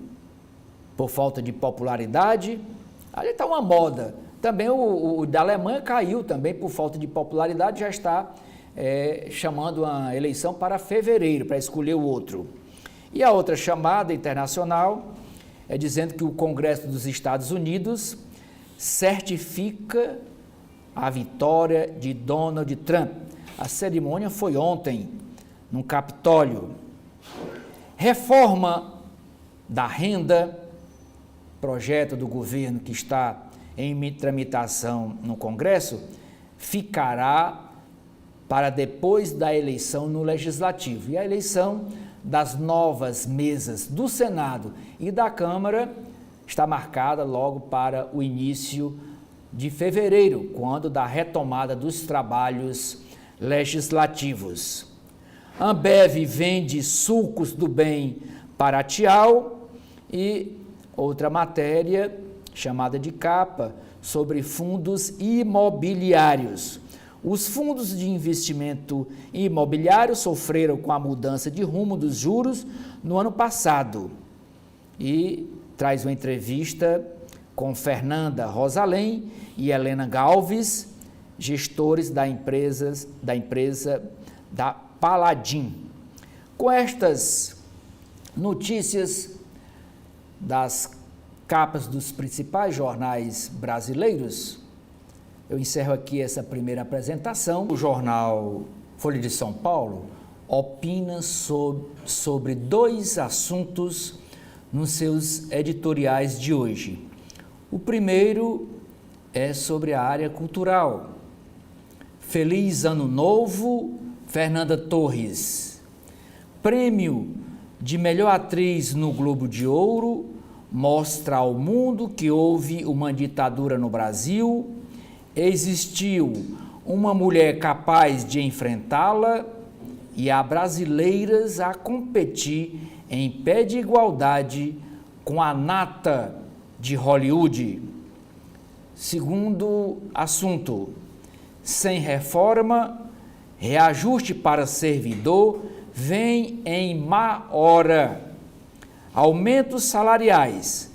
por falta de popularidade. Ali está uma moda. Também o da Alemanha caiu também por falta de popularidade, já está chamando a eleição para fevereiro, para escolher o outro. E a outra chamada internacional é dizendo que o Congresso dos Estados Unidos certifica a vitória de Donald Trump. A cerimônia foi ontem, no Capitólio. Reforma da renda, projeto do governo que está em tramitação no Congresso, ficará para depois da eleição no Legislativo. E a eleição das novas mesas do Senado e da Câmara está marcada logo para o início de fevereiro, quando da retomada dos trabalhos legislativos. Ambev vende sucos do bem para a Tial e outra matéria chamada de capa sobre fundos imobiliários. Os fundos de investimento imobiliário sofreram com a mudança de rumo dos juros no ano passado. E traz uma entrevista com Fernanda Rosalém e Helena Galves, gestores da empresa da Paladin. Com estas notícias das capas dos principais jornais brasileiros, eu encerro aqui essa primeira apresentação. O jornal Folha de São Paulo opina sobre dois assuntos nos seus editoriais de hoje. O primeiro é sobre a área cultural. Feliz Ano Novo, Fernanda Torres. Prêmio de melhor atriz no Globo de Ouro mostra ao mundo que houve uma ditadura no Brasil, existiu uma mulher capaz de enfrentá-la e há brasileiras a competir em pé de igualdade com a nata de Hollywood. Segundo assunto, sem reforma, reajuste para servidor vem em má hora. Aumentos salariais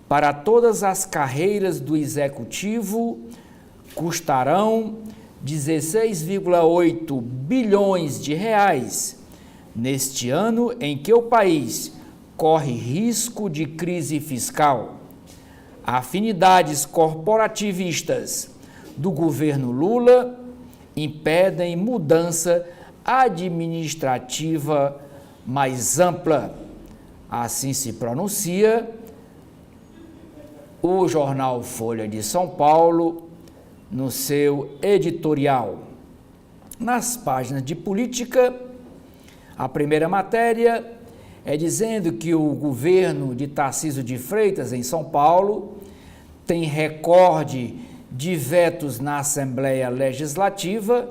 para todas as carreiras do executivo custarão 16,8 bilhões de reais neste ano em que o país corre risco de crise fiscal. Afinidades corporativistas do governo Lula impedem mudança administrativa mais ampla. Assim se pronuncia o jornal Folha de São Paulo no seu editorial. Nas páginas de política, a primeira matéria é dizendo que o governo de Tarcísio de Freitas, em São Paulo, tem recorde de vetos na Assembleia Legislativa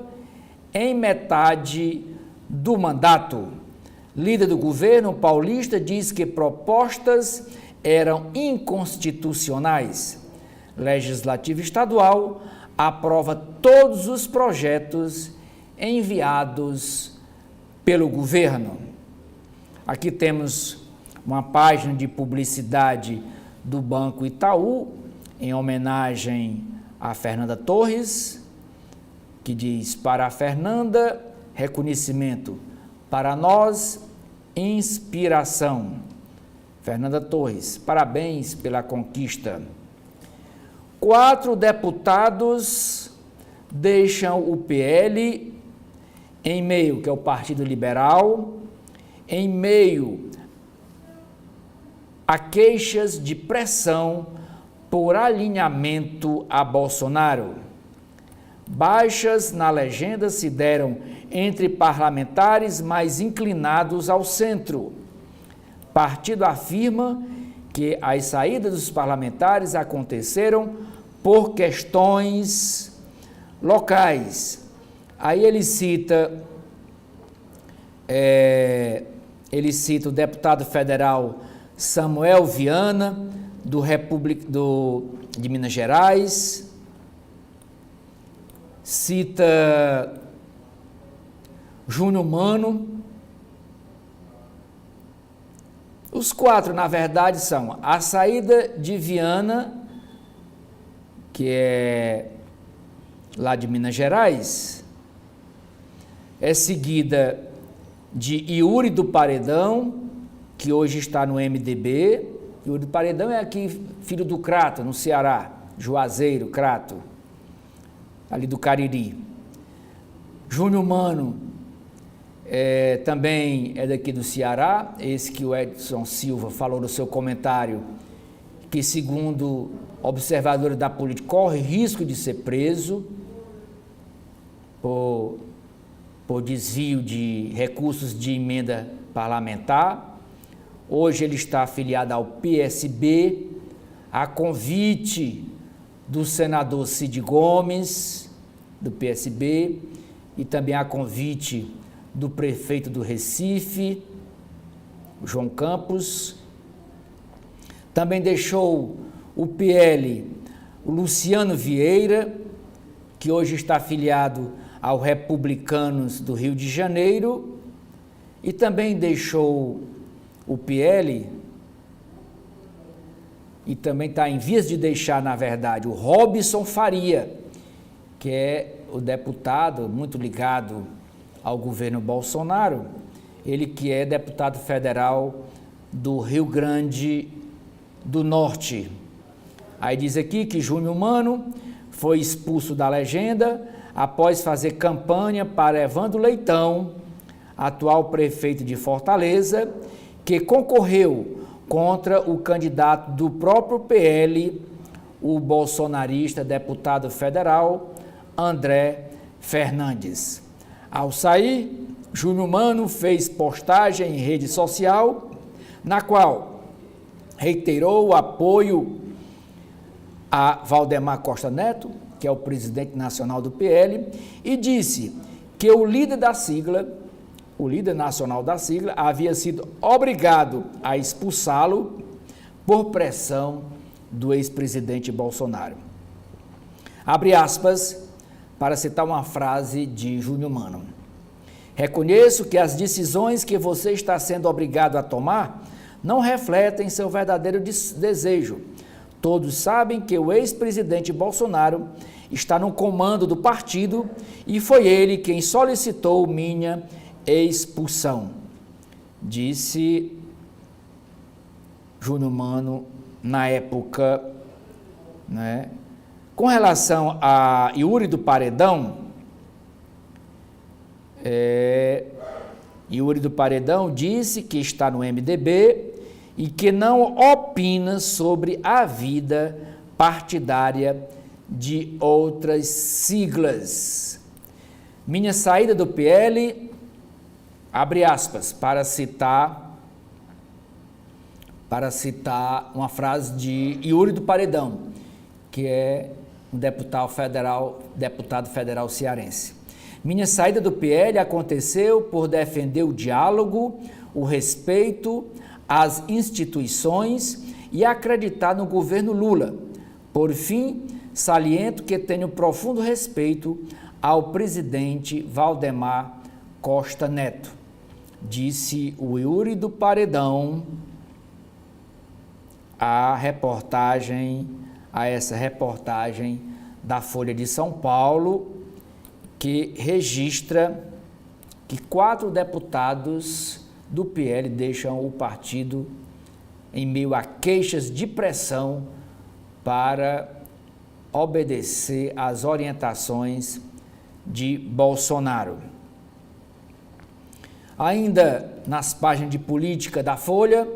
em metade do mandato. Líder do governo paulista diz que propostas eram inconstitucionais. Legislativo estadual aprova todos os projetos enviados pelo governo. Aqui temos uma página de publicidade do Banco Itaú, em homenagem a Fernanda Torres, que diz: para a Fernanda, reconhecimento, para nós, inspiração. Fernanda Torres, parabéns pela conquista. 4 deputados deixam o PL em meio, que é o Partido Liberal, em meio a queixas de pressão por alinhamento a Bolsonaro. Baixas na legenda se deram entre parlamentares mais inclinados ao centro. Partido afirma que as saídas dos parlamentares aconteceram por questões locais. Aí ele cita o deputado federal Samuel Viana, de Minas Gerais, cita Júnior Mano. Os 4, na verdade, são a saída de Viana, que é lá de Minas Gerais, é seguida de Yuri do Paredão, que hoje está no MDB. Yuri do Paredão é aqui, filho do Crato, no Ceará, Juazeiro, Crato, ali do Cariri. Júnior Mano também é daqui do Ceará, esse que o Edson Silva falou no seu comentário, que segundo observadores da política corre risco de ser preso por desvio de recursos de emenda parlamentar. Hoje ele está afiliado ao PSB, a convite do senador Cid Gomes, do PSB, e também a convite do prefeito do Recife, João Campos. Também deixou o PL o Luciano Vieira, que hoje está afiliado ao Republicanos do Rio de Janeiro, e também deixou o PL, e também está em vias de deixar, na verdade, o Robson Faria, que é o deputado muito ligado ao governo Bolsonaro, ele que é deputado federal do Rio Grande do Norte. Aí diz aqui que Júnior Mano foi expulso da legenda após fazer campanha para Evandro Leitão, atual prefeito de Fortaleza, que concorreu contra o candidato do próprio PL, o bolsonarista deputado federal André Fernandes. Ao sair, Júnior Mano fez postagem em rede social, na qual reiterou o apoio a Valdemar Costa Neto, que é o presidente nacional do PL, e disse que o líder nacional da sigla, havia sido obrigado a expulsá-lo por pressão do ex-presidente Bolsonaro. Abre aspas para citar uma frase de Júnior Mano. Reconheço que as decisões que você está sendo obrigado a tomar não refletem seu verdadeiro desejo. Todos sabem que o ex-presidente Bolsonaro está no comando do partido e foi ele quem solicitou minha expulsão, disse Júnior Mano na época, né? Com relação a Yuri do Paredão, Yuri do Paredão disse que está no MDB e que não opina sobre a vida partidária de outras siglas. Minha saída do PL, abre aspas, para citar uma frase de Yuri do Paredão, que é um deputado federal cearense. Minha saída do PL aconteceu por defender o diálogo, o respeito às instituições e acreditar no governo Lula. Por fim, saliento que tenho profundo respeito ao presidente Valdemar Costa Neto, disse o Yuri do Paredão a essa reportagem da Folha de São Paulo, que registra que 4 deputados do PL deixam o partido em meio a queixas de pressão para obedecer às orientações de Bolsonaro. Ainda nas páginas de política da Folha,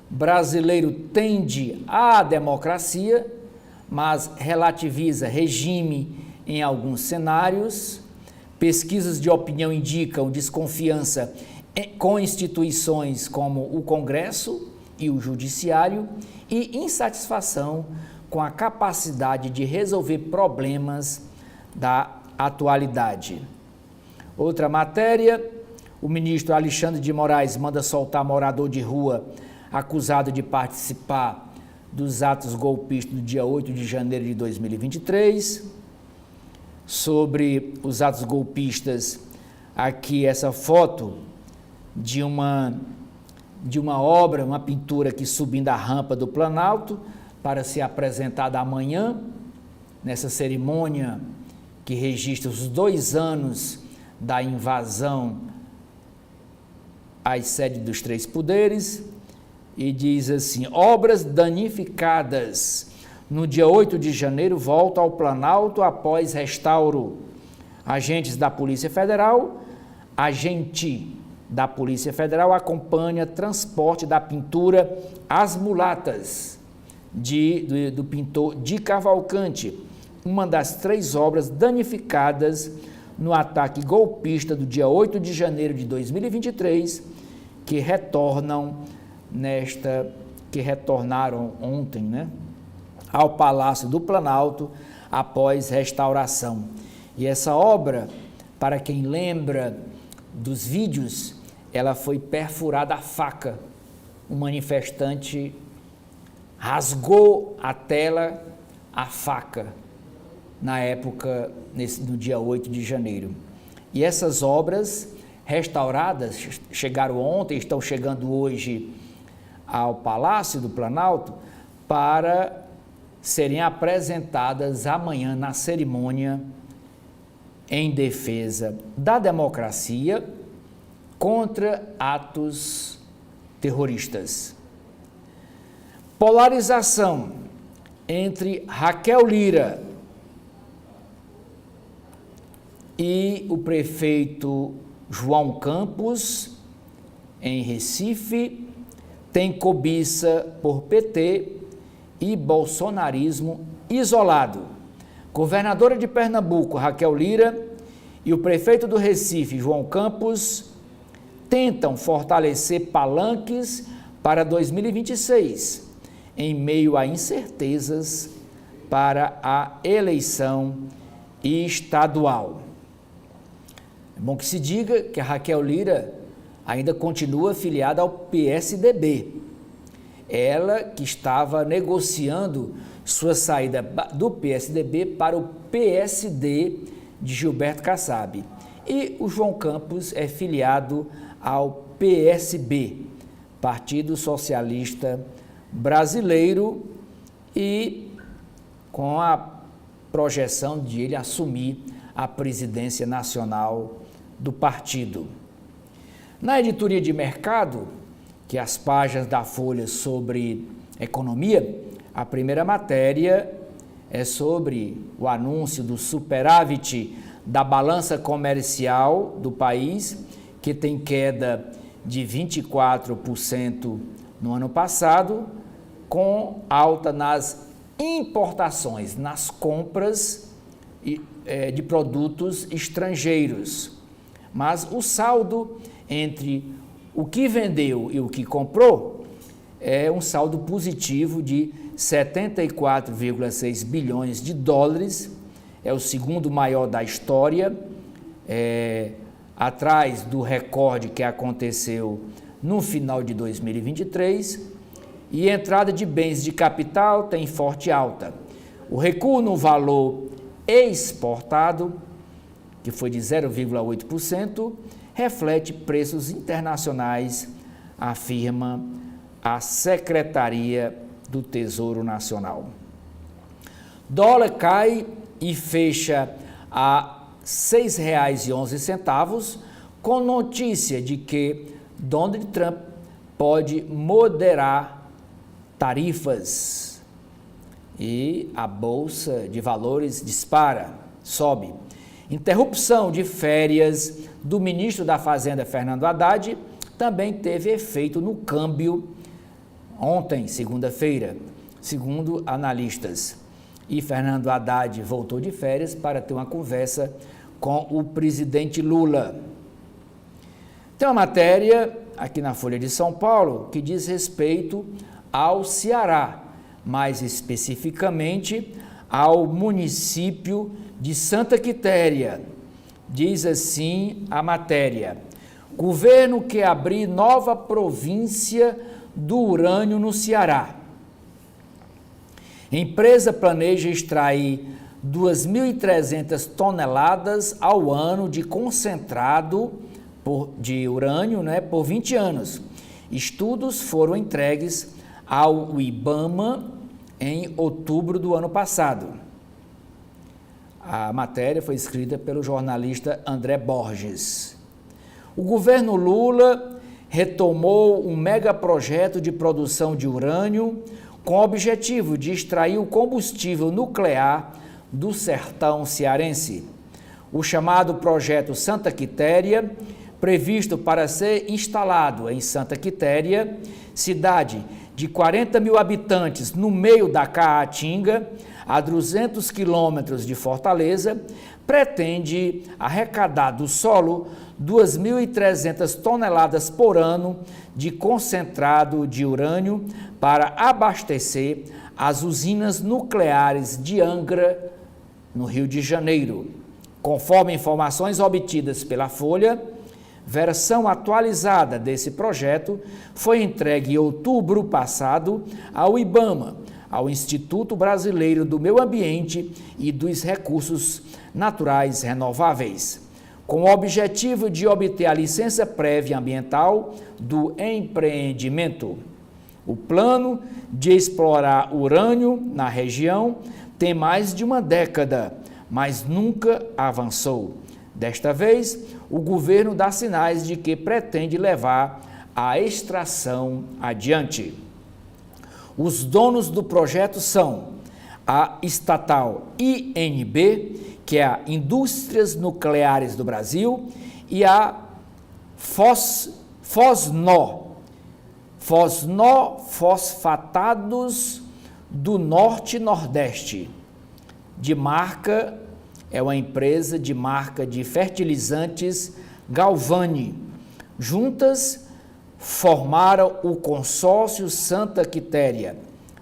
brasileiro tende à democracia, mas relativiza regime em alguns cenários. Pesquisas de opinião indicam desconfiança com instituições como o Congresso e o Judiciário e insatisfação com a capacidade de resolver problemas da atualidade. Outra matéria, o ministro Alexandre de Moraes manda soltar morador de rua acusado de participar dos atos golpistas do dia 8 de janeiro de 2023. Sobre os atos golpistas, aqui essa foto de uma obra, uma pintura aqui subindo a rampa do Planalto para ser apresentada amanhã, nessa cerimônia que registra os 2 anos da invasão às sedes dos 3 poderes, e diz assim: obras danificadas no dia 8 de janeiro voltam ao Planalto após restauro. Agente da Polícia Federal acompanha transporte da pintura As Mulatas, do pintor Di Cavalcante, uma das 3 obras danificadas no ataque golpista do dia 8 de janeiro de 2023, que retornaram ontem, ao Palácio do Planalto após restauração. E essa obra, para quem lembra dos vídeos, ela foi perfurada a faca. Um manifestante rasgou a tela a faca na época, no dia 8 de janeiro. E essas obras restauradas chegaram ontem, estão chegando hoje ao Palácio do Planalto para serem apresentadas amanhã na cerimônia em defesa da democracia contra atos terroristas. Polarização entre Raquel Lira e o prefeito João Campos, em Recife, tem cobiça por PT e bolsonarismo isolado. Governadora de Pernambuco, Raquel Lira, e o prefeito do Recife, João Campos, tentam fortalecer palanques para 2026, em meio a incertezas para a eleição estadual. É bom que se diga que a Raquel Lira ainda continua afiliada ao PSDB. Ela que estava negociando sua saída do PSDB para o PSD de Gilberto Kassab. E o João Campos é filiado ao PSB, Partido Socialista Brasileiro, e com a projeção de ele assumir a presidência nacional do partido. Na editoria de mercado, que é as páginas da Folha sobre economia, a primeira matéria é sobre o anúncio do superávit da balança comercial do país, que tem queda de 24% no ano passado, com alta nas importações, nas compras de produtos estrangeiros. Mas o saldo entre o que vendeu e o que comprou é um saldo positivo de 74,6 bilhões de dólares, é o segundo maior da história, atrás do recorde que aconteceu no final de 2023, e entrada de bens de capital tem forte alta. O recuo no valor exportado, que foi de 0,8%, reflete preços internacionais, afirma a Secretaria do Tesouro Nacional. Dólar cai e fecha a R$ 6,11, com notícia de que Donald Trump pode moderar tarifas. E a Bolsa de Valores dispara, sobe. Interrupção de férias do ministro da Fazenda, Fernando Haddad, também teve efeito no câmbio ontem, segunda-feira, segundo analistas. E Fernando Haddad voltou de férias para ter uma conversa com o presidente Lula. Tem uma matéria aqui na Folha de São Paulo que diz respeito ao Ceará, mais especificamente ao município de Santa Quitéria. Diz assim a matéria: governo quer abrir nova província do urânio no Ceará. Empresa planeja extrair 2.300 toneladas ao ano de concentrado de urânio, por 20 anos. Estudos foram entregues ao IBAMA em outubro do ano passado. A matéria foi escrita pelo jornalista André Borges. O governo Lula retomou um megaprojeto de produção de urânio com o objetivo de extrair o combustível nuclear do sertão cearense. O chamado Projeto Santa Quitéria, previsto para ser instalado em Santa Quitéria, cidade de 40 mil habitantes no meio da Caatinga, a 200 quilômetros de Fortaleza, pretende arrecadar do solo 2.300 toneladas por ano de concentrado de urânio para abastecer as usinas nucleares de Angra, no Rio de Janeiro. Conforme informações obtidas pela Folha, versão atualizada desse projeto foi entregue em outubro passado ao IBAMA, ao Instituto Brasileiro do Meio Ambiente e dos Recursos Naturais Renováveis, com o objetivo de obter a licença prévia ambiental do empreendimento. O plano de explorar urânio na região tem mais de uma década, mas nunca avançou. Desta vez, o governo dá sinais de que pretende levar a extração adiante. Os donos do projeto são a estatal INB, que é a Indústrias Nucleares do Brasil, e a Fosnofosfatados do Norte e Nordeste, é uma empresa de marca de fertilizantes Galvani. Juntas formaram o consórcio Santa Quitéria.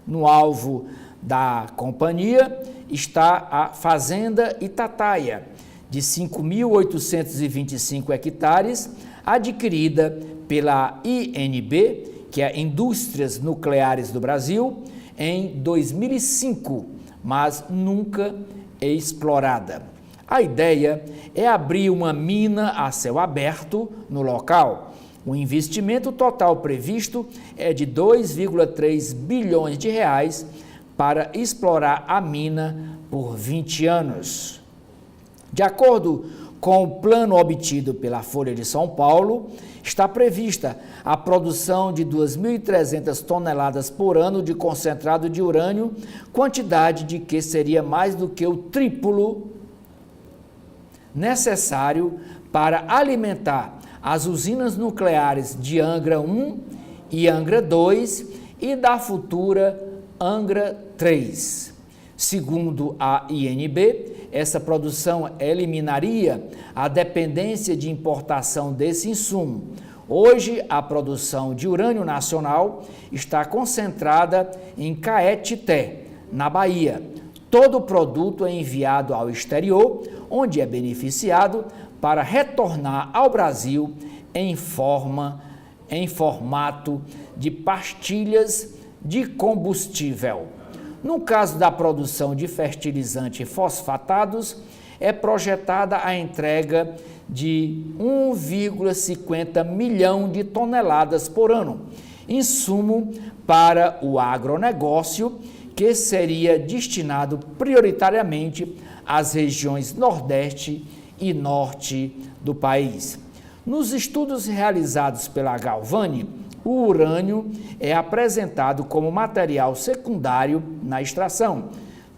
No alvo da companhia está a Fazenda Itataia, de 5.825 hectares, adquirida pela INB, que é Indústrias Nucleares do Brasil, em 2005, mas nunca explorada. A ideia é abrir uma mina a céu aberto no local. O investimento total previsto é de 2,3 bilhões de reais para explorar a mina por 20 anos. De acordo com o plano obtido pela Folha de São Paulo, está prevista a produção de 2.300 toneladas por ano de concentrado de urânio, quantidade de que seria mais do que o triplo necessário para alimentar as usinas nucleares de Angra 1 e Angra 2 e da futura Angra 3. Segundo a INB, essa produção eliminaria a dependência de importação desse insumo. Hoje, a produção de urânio nacional está concentrada em Caetité, na Bahia. Todo o produto é enviado ao exterior, onde é beneficiado para retornar ao Brasil em formato de pastilhas de combustível. No caso da produção de fertilizantes fosfatados, é projetada a entrega de 1,50 milhão de toneladas por ano, insumo para o agronegócio, que seria destinado prioritariamente às regiões Nordeste e Norte do país. Nos estudos realizados pela Galvani, o urânio é apresentado como material secundário na extração,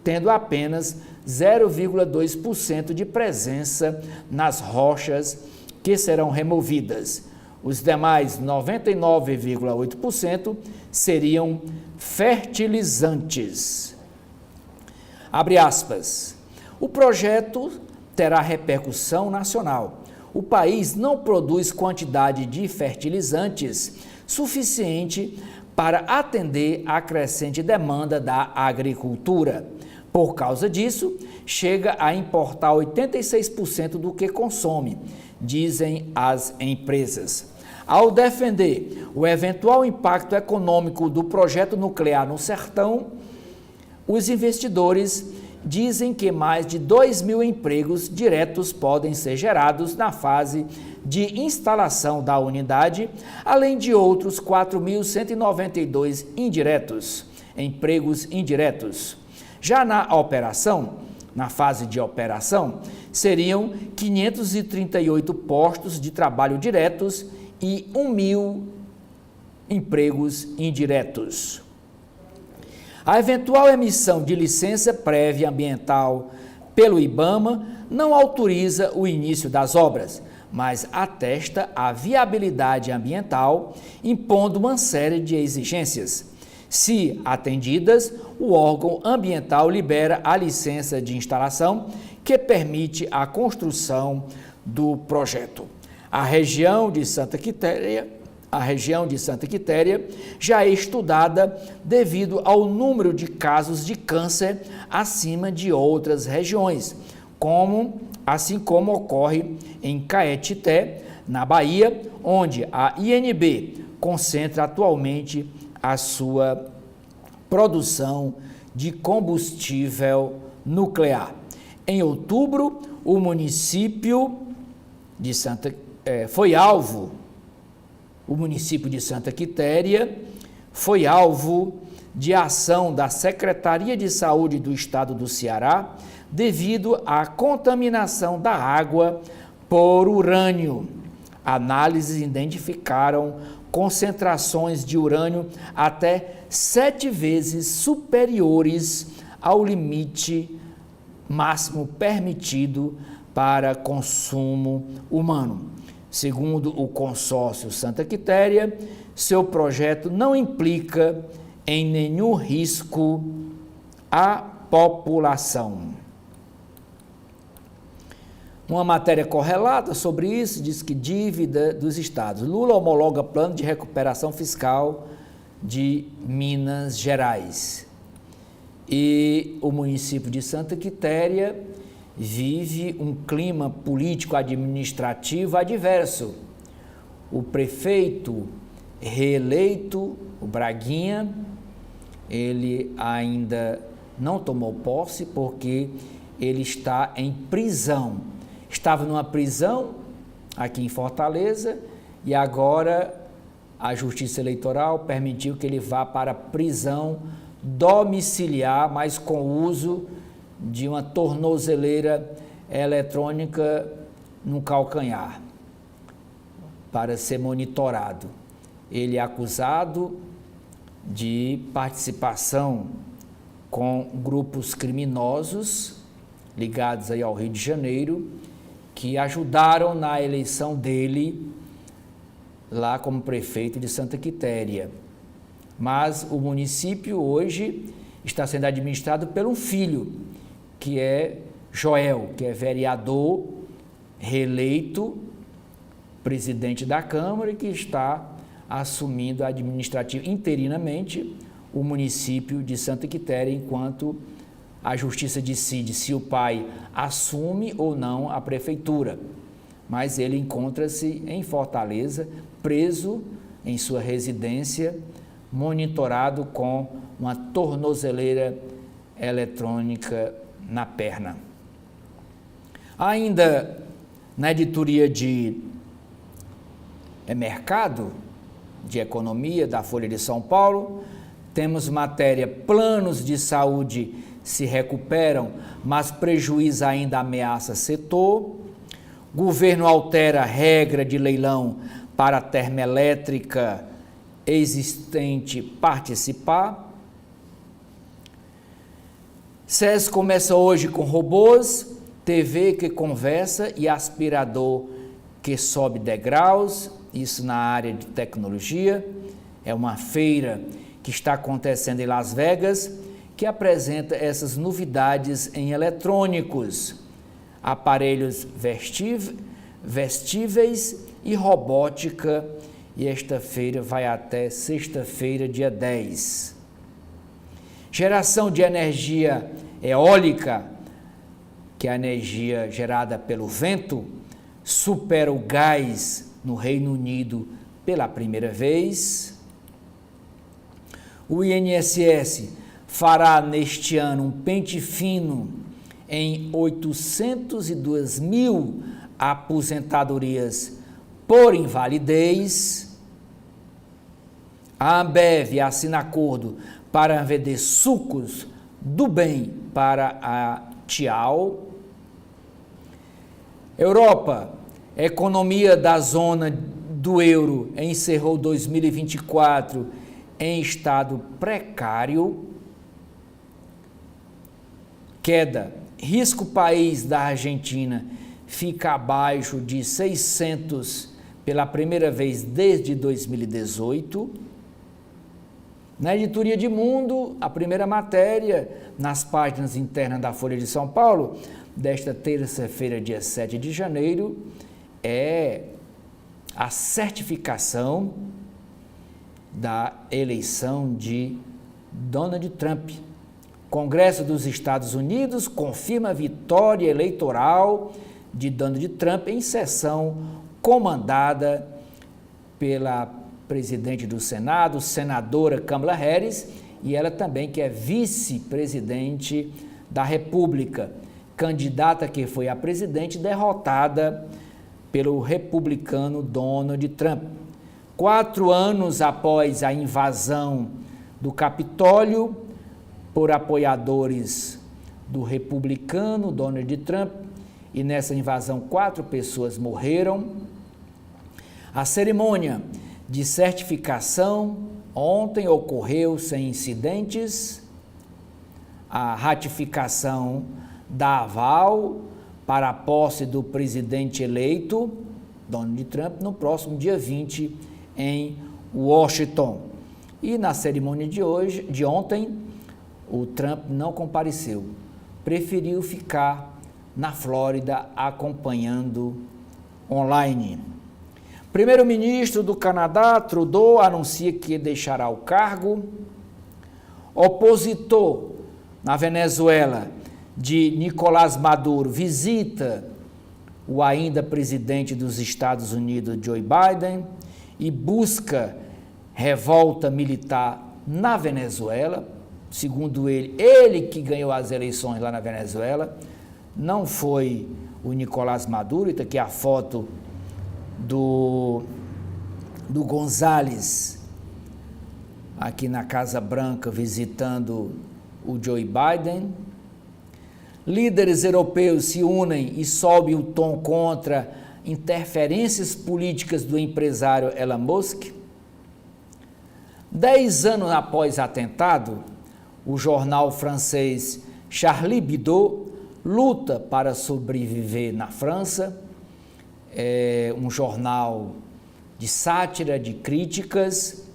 tendo apenas 0,2% de presença nas rochas que serão removidas. Os demais 99,8% seriam fertilizantes. Abre aspas. O projeto terá repercussão nacional. O país não produz quantidade de fertilizantes suficiente para atender à crescente demanda da agricultura. Por causa disso, chega a importar 86% do que consome, dizem as empresas. Ao defender o eventual impacto econômico do projeto nuclear no sertão, os investidores dizem que mais de 2.000 empregos diretos podem ser gerados na fase de instalação da unidade, além de outros 4.192 indiretos, empregos indiretos. Já na fase de operação, seriam 538 postos de trabalho diretos e 1.000 empregos indiretos. A eventual emissão de licença prévia ambiental pelo IBAMA não autoriza o início das obras, mas atesta a viabilidade ambiental, impondo uma série de exigências. Se atendidas, o órgão ambiental libera a licença de instalação que permite a construção do projeto. A região de Santa Quitéria já é estudada devido ao número de casos de câncer acima de outras regiões, assim como ocorre em Caetité, na Bahia, onde a INB concentra atualmente a sua produção de combustível nuclear. Em outubro, o município de Santa Quitéria foi alvo de ação da Secretaria de Saúde do Estado do Ceará devido à contaminação da água por urânio. Análises identificaram concentrações de urânio até 7 vezes superiores ao limite máximo permitido para consumo humano. Segundo o consórcio Santa Quitéria, seu projeto não implica em nenhum risco à população. Uma matéria correlata sobre isso diz que dívida dos estados. Lula homologa plano de recuperação fiscal de Minas Gerais. E o município de Santa Quitéria vive um clima político-administrativo adverso. O prefeito reeleito, o Braguinha, ele ainda não tomou posse porque ele está em prisão. Estava numa prisão aqui em Fortaleza e agora a Justiça Eleitoral permitiu que ele vá para a prisão domiciliar, mas com o uso de uma tornozeleira eletrônica no calcanhar, para ser monitorado. Ele é acusado de participação com grupos criminosos ligados aí ao Rio de Janeiro, que ajudaram na eleição dele lá como prefeito de Santa Quitéria. Mas o município hoje está sendo administrado por um filho, que é Joel, que é vereador reeleito, presidente da Câmara, e que está assumindo interinamente o município de Santa Quitéria, enquanto a Justiça decide se o pai assume ou não a prefeitura. Mas ele encontra-se em Fortaleza, preso em sua residência, monitorado com uma tornozeleira eletrônica na perna. Ainda na editoria de Mercado, de Economia, da Folha de São Paulo, temos matéria: planos de saúde se recuperam, mas prejuízo ainda ameaça setor. Governo altera a regra de leilão para a termoelétrica existente participar. SES começa hoje com robôs, TV que conversa e aspirador que sobe degraus, isso na área de tecnologia. É uma feira que está acontecendo em Las Vegas, que apresenta essas novidades em eletrônicos, aparelhos vestíveis e robótica, e esta feira vai até sexta-feira, dia 10. Geração de energia eólica, que é a energia gerada pelo vento, supera o gás no Reino Unido pela primeira vez. O INSS fará neste ano um pente fino em 802 mil aposentadorias por invalidez. A Ambev assina acordo para vender sucos do bem para a Tial. Europa, economia da zona do euro encerrou 2024 em estado precário. Queda, risco país da Argentina fica abaixo de 600 pela primeira vez desde 2018. Na editoria de Mundo, a primeira matéria, nas páginas internas da Folha de São Paulo, desta terça-feira, dia 7 de janeiro, é a certificação da eleição de Donald Trump. Congresso dos Estados Unidos confirma a vitória eleitoral de Donald Trump em sessão comandada pela presidente do Senado, senadora Kamala Harris, e ela também que é vice-presidente da República, candidata que foi a presidente derrotada pelo republicano Donald Trump. 4 anos após a invasão do Capitólio por apoiadores do republicano Donald Trump, e nessa invasão 4 pessoas morreram. A cerimônia de certificação ontem ocorreu sem incidentes. A ratificação da aval para a posse do presidente eleito, Donald Trump, no próximo dia 20 em Washington. E na cerimônia de ontem, o Trump não compareceu, preferiu ficar na Flórida acompanhando online. Primeiro-ministro do Canadá, Trudeau, anuncia que deixará o cargo. Opositor na Venezuela de Nicolás Maduro visita o ainda presidente dos Estados Unidos, Joe Biden, e busca revolta militar na Venezuela. Segundo ele que ganhou as eleições lá na Venezuela, não foi o Nicolás Maduro. Está aqui a foto do González, aqui na Casa Branca, visitando o Joe Biden. Líderes europeus se unem e sobem o tom contra interferências políticas do empresário Elon Musk. 10 anos após o atentado, o jornal francês Charlie Hebdo luta para sobreviver na França. É um jornal de sátira, de críticas,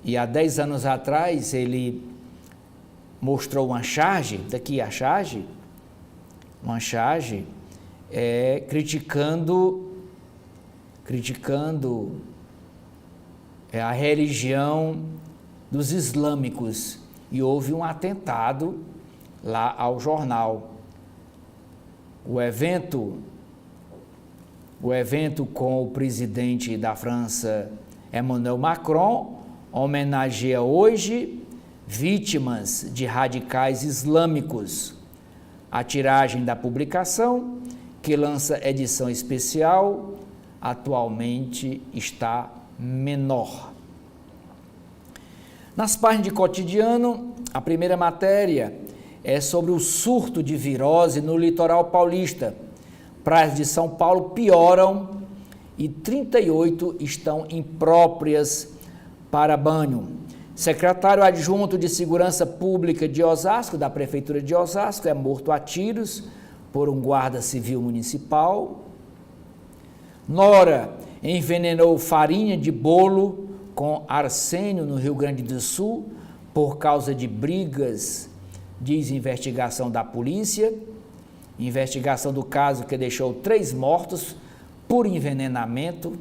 e há 10 anos atrás ele mostrou uma charge, daqui a charge, uma charge criticando a religião dos islâmicos, e houve um atentado lá ao jornal. O evento com o presidente da França, Emmanuel Macron, homenageia hoje vítimas de radicais islâmicos. A tiragem da publicação, que lança edição especial, atualmente está menor. Nas páginas de cotidiano, a primeira matéria é sobre o surto de virose no litoral paulista. Praias de São Paulo pioram e 38 estão impróprias para banho. Secretário adjunto de Segurança Pública de Osasco, da Prefeitura de Osasco, é morto a tiros por um guarda civil municipal. Nora envenenou farinha de bolo com arsênio no Rio Grande do Sul por causa de brigas, diz investigação da polícia. Investigação do caso que deixou 3 mortos por envenenamento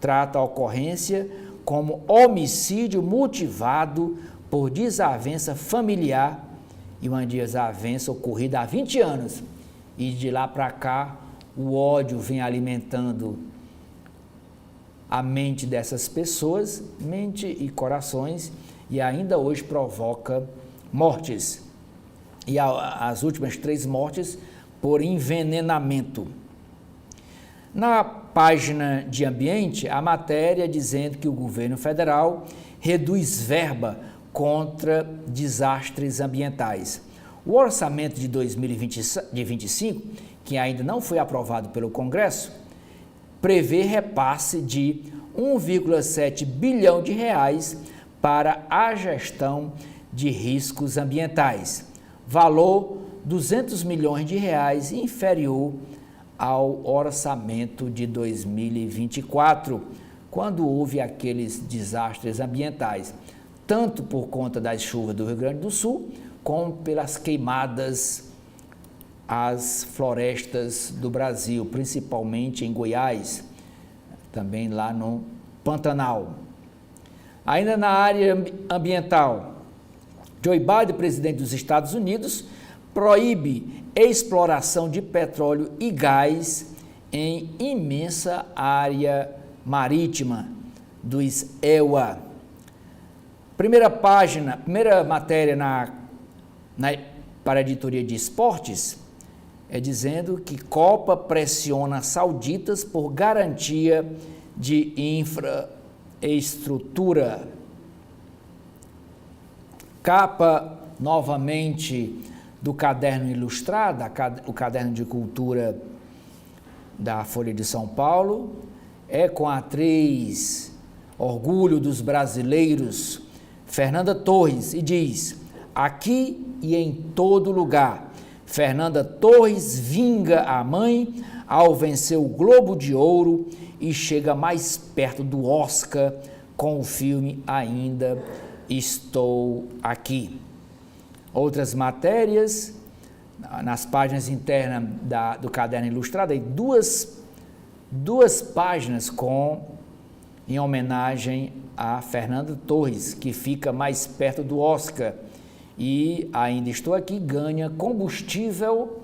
trata a ocorrência como homicídio motivado por desavença familiar e uma desavença ocorrida há 20 anos. E de lá para cá, o ódio vem alimentando a mente dessas pessoas, mente e corações, e ainda hoje provoca mortes. E as últimas 3 mortes por envenenamento. Na página de ambiente, a matéria dizendo que o governo federal reduz verba contra desastres ambientais. O orçamento de 2025, que ainda não foi aprovado pelo Congresso, prevê repasse de 1,7 bilhão de reais para a gestão de riscos ambientais. Valor 200 milhões de reais inferior ao orçamento de 2024, quando houve aqueles desastres ambientais, tanto por conta das chuvas do Rio Grande do Sul, como pelas queimadas às florestas do Brasil, principalmente em Goiás, também lá no Pantanal. Ainda na área ambiental, Joe Biden, presidente dos Estados Unidos, proíbe exploração de petróleo e gás em imensa área marítima dos EUA. Primeira matéria para a editoria de esportes é dizendo que Copa pressiona sauditas por garantia de infraestrutura. Capa novamente do Caderno Ilustrado, o caderno de cultura da Folha de São Paulo, é com a atriz orgulho dos brasileiros, Fernanda Torres, e diz: aqui e em todo lugar, Fernanda Torres vinga a mãe ao vencer o Globo de Ouro e chega mais perto do Oscar com o filme Ainda Estou Aqui. Outras matérias, nas páginas internas do Caderno Ilustrado, aí duas páginas em homenagem a Fernanda Torres, que fica mais perto do Oscar. E Ainda Estou Aqui ganha combustível,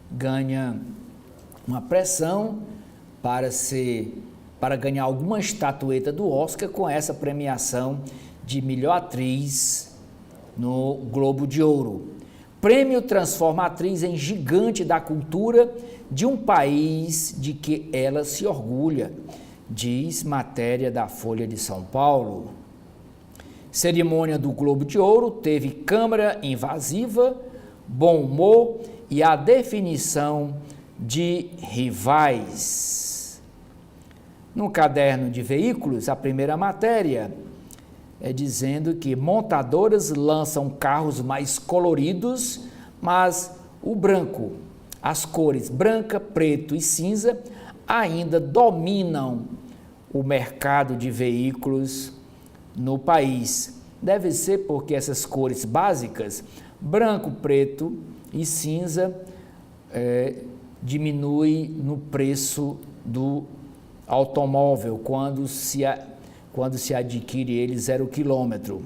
ganha uma pressão para ganhar alguma estatueta do Oscar com essa premiação de melhor atriz no Globo de Ouro. Prêmio transforma a atriz em gigante da cultura de um país de que ela se orgulha, diz matéria da Folha de São Paulo. Cerimônia do Globo de Ouro teve câmara invasiva, bom humor e a definição de rivais. No caderno de veículos, a primeira matéria é dizendo que montadoras lançam carros mais coloridos, mas o branco, as cores branca, preto e cinza ainda dominam o mercado de veículos no país. Deve ser porque essas cores básicas, branco, preto e cinza, diminui no preço do automóvel quando se adquire ele 0 km.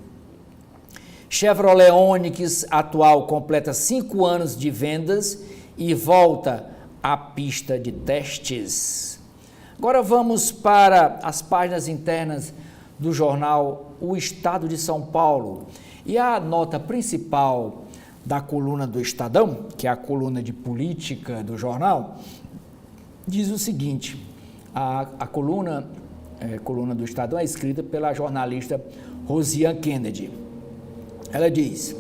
Chevrolet Onix atual completa 5 anos de vendas e volta à pista de testes. Agora vamos para as páginas internas do jornal O Estado de São Paulo. E a nota principal da coluna do Estadão, que é a coluna de política do jornal, diz o seguinte: a coluna do Estadão é escrita pela jornalista Rosiane Kennedy. Ela diz: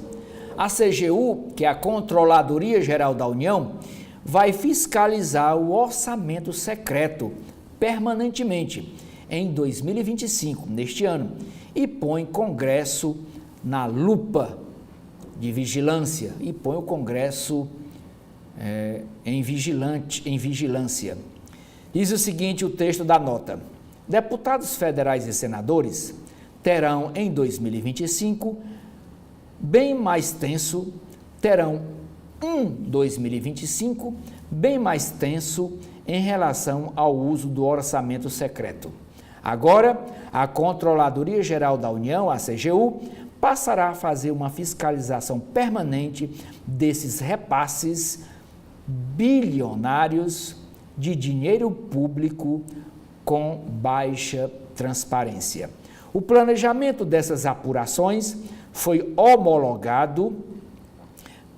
a CGU, que é a Controladoria Geral da União, vai fiscalizar o orçamento secreto permanentemente em 2025, neste ano, e põe Congresso na lupa de vigilância, e põe o Congresso em vigilância. Diz o seguinte o texto da nota: deputados federais e senadores terão em 2025 2025 bem mais tenso em relação ao uso do orçamento secreto. Agora, a Controladoria Geral da União, a CGU, passará a fazer uma fiscalização permanente desses repasses bilionários de dinheiro público com baixa transparência. O planejamento dessas apurações foi homologado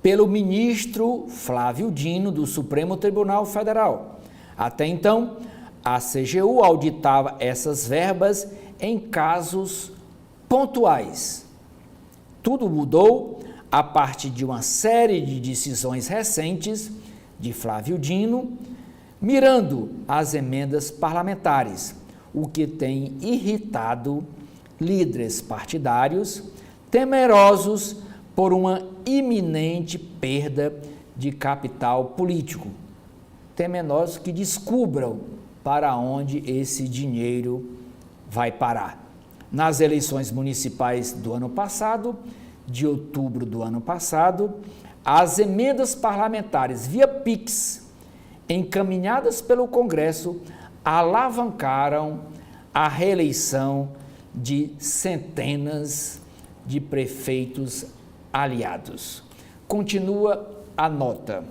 pelo ministro Flávio Dino, do Supremo Tribunal Federal. Até então, a CGU auditava essas verbas em casos pontuais. Tudo mudou a partir de uma série de decisões recentes de Flávio Dino, mirando as emendas parlamentares, o que tem irritado líderes partidários temerosos por uma iminente perda de capital político, temerosos que descubram para onde esse dinheiro vai parar. Nas eleições municipais do ano passado, de outubro do ano passado, as emendas parlamentares via PIX, encaminhadas pelo Congresso, alavancaram a reeleição de centenas de prefeitos aliados. Continua a nota.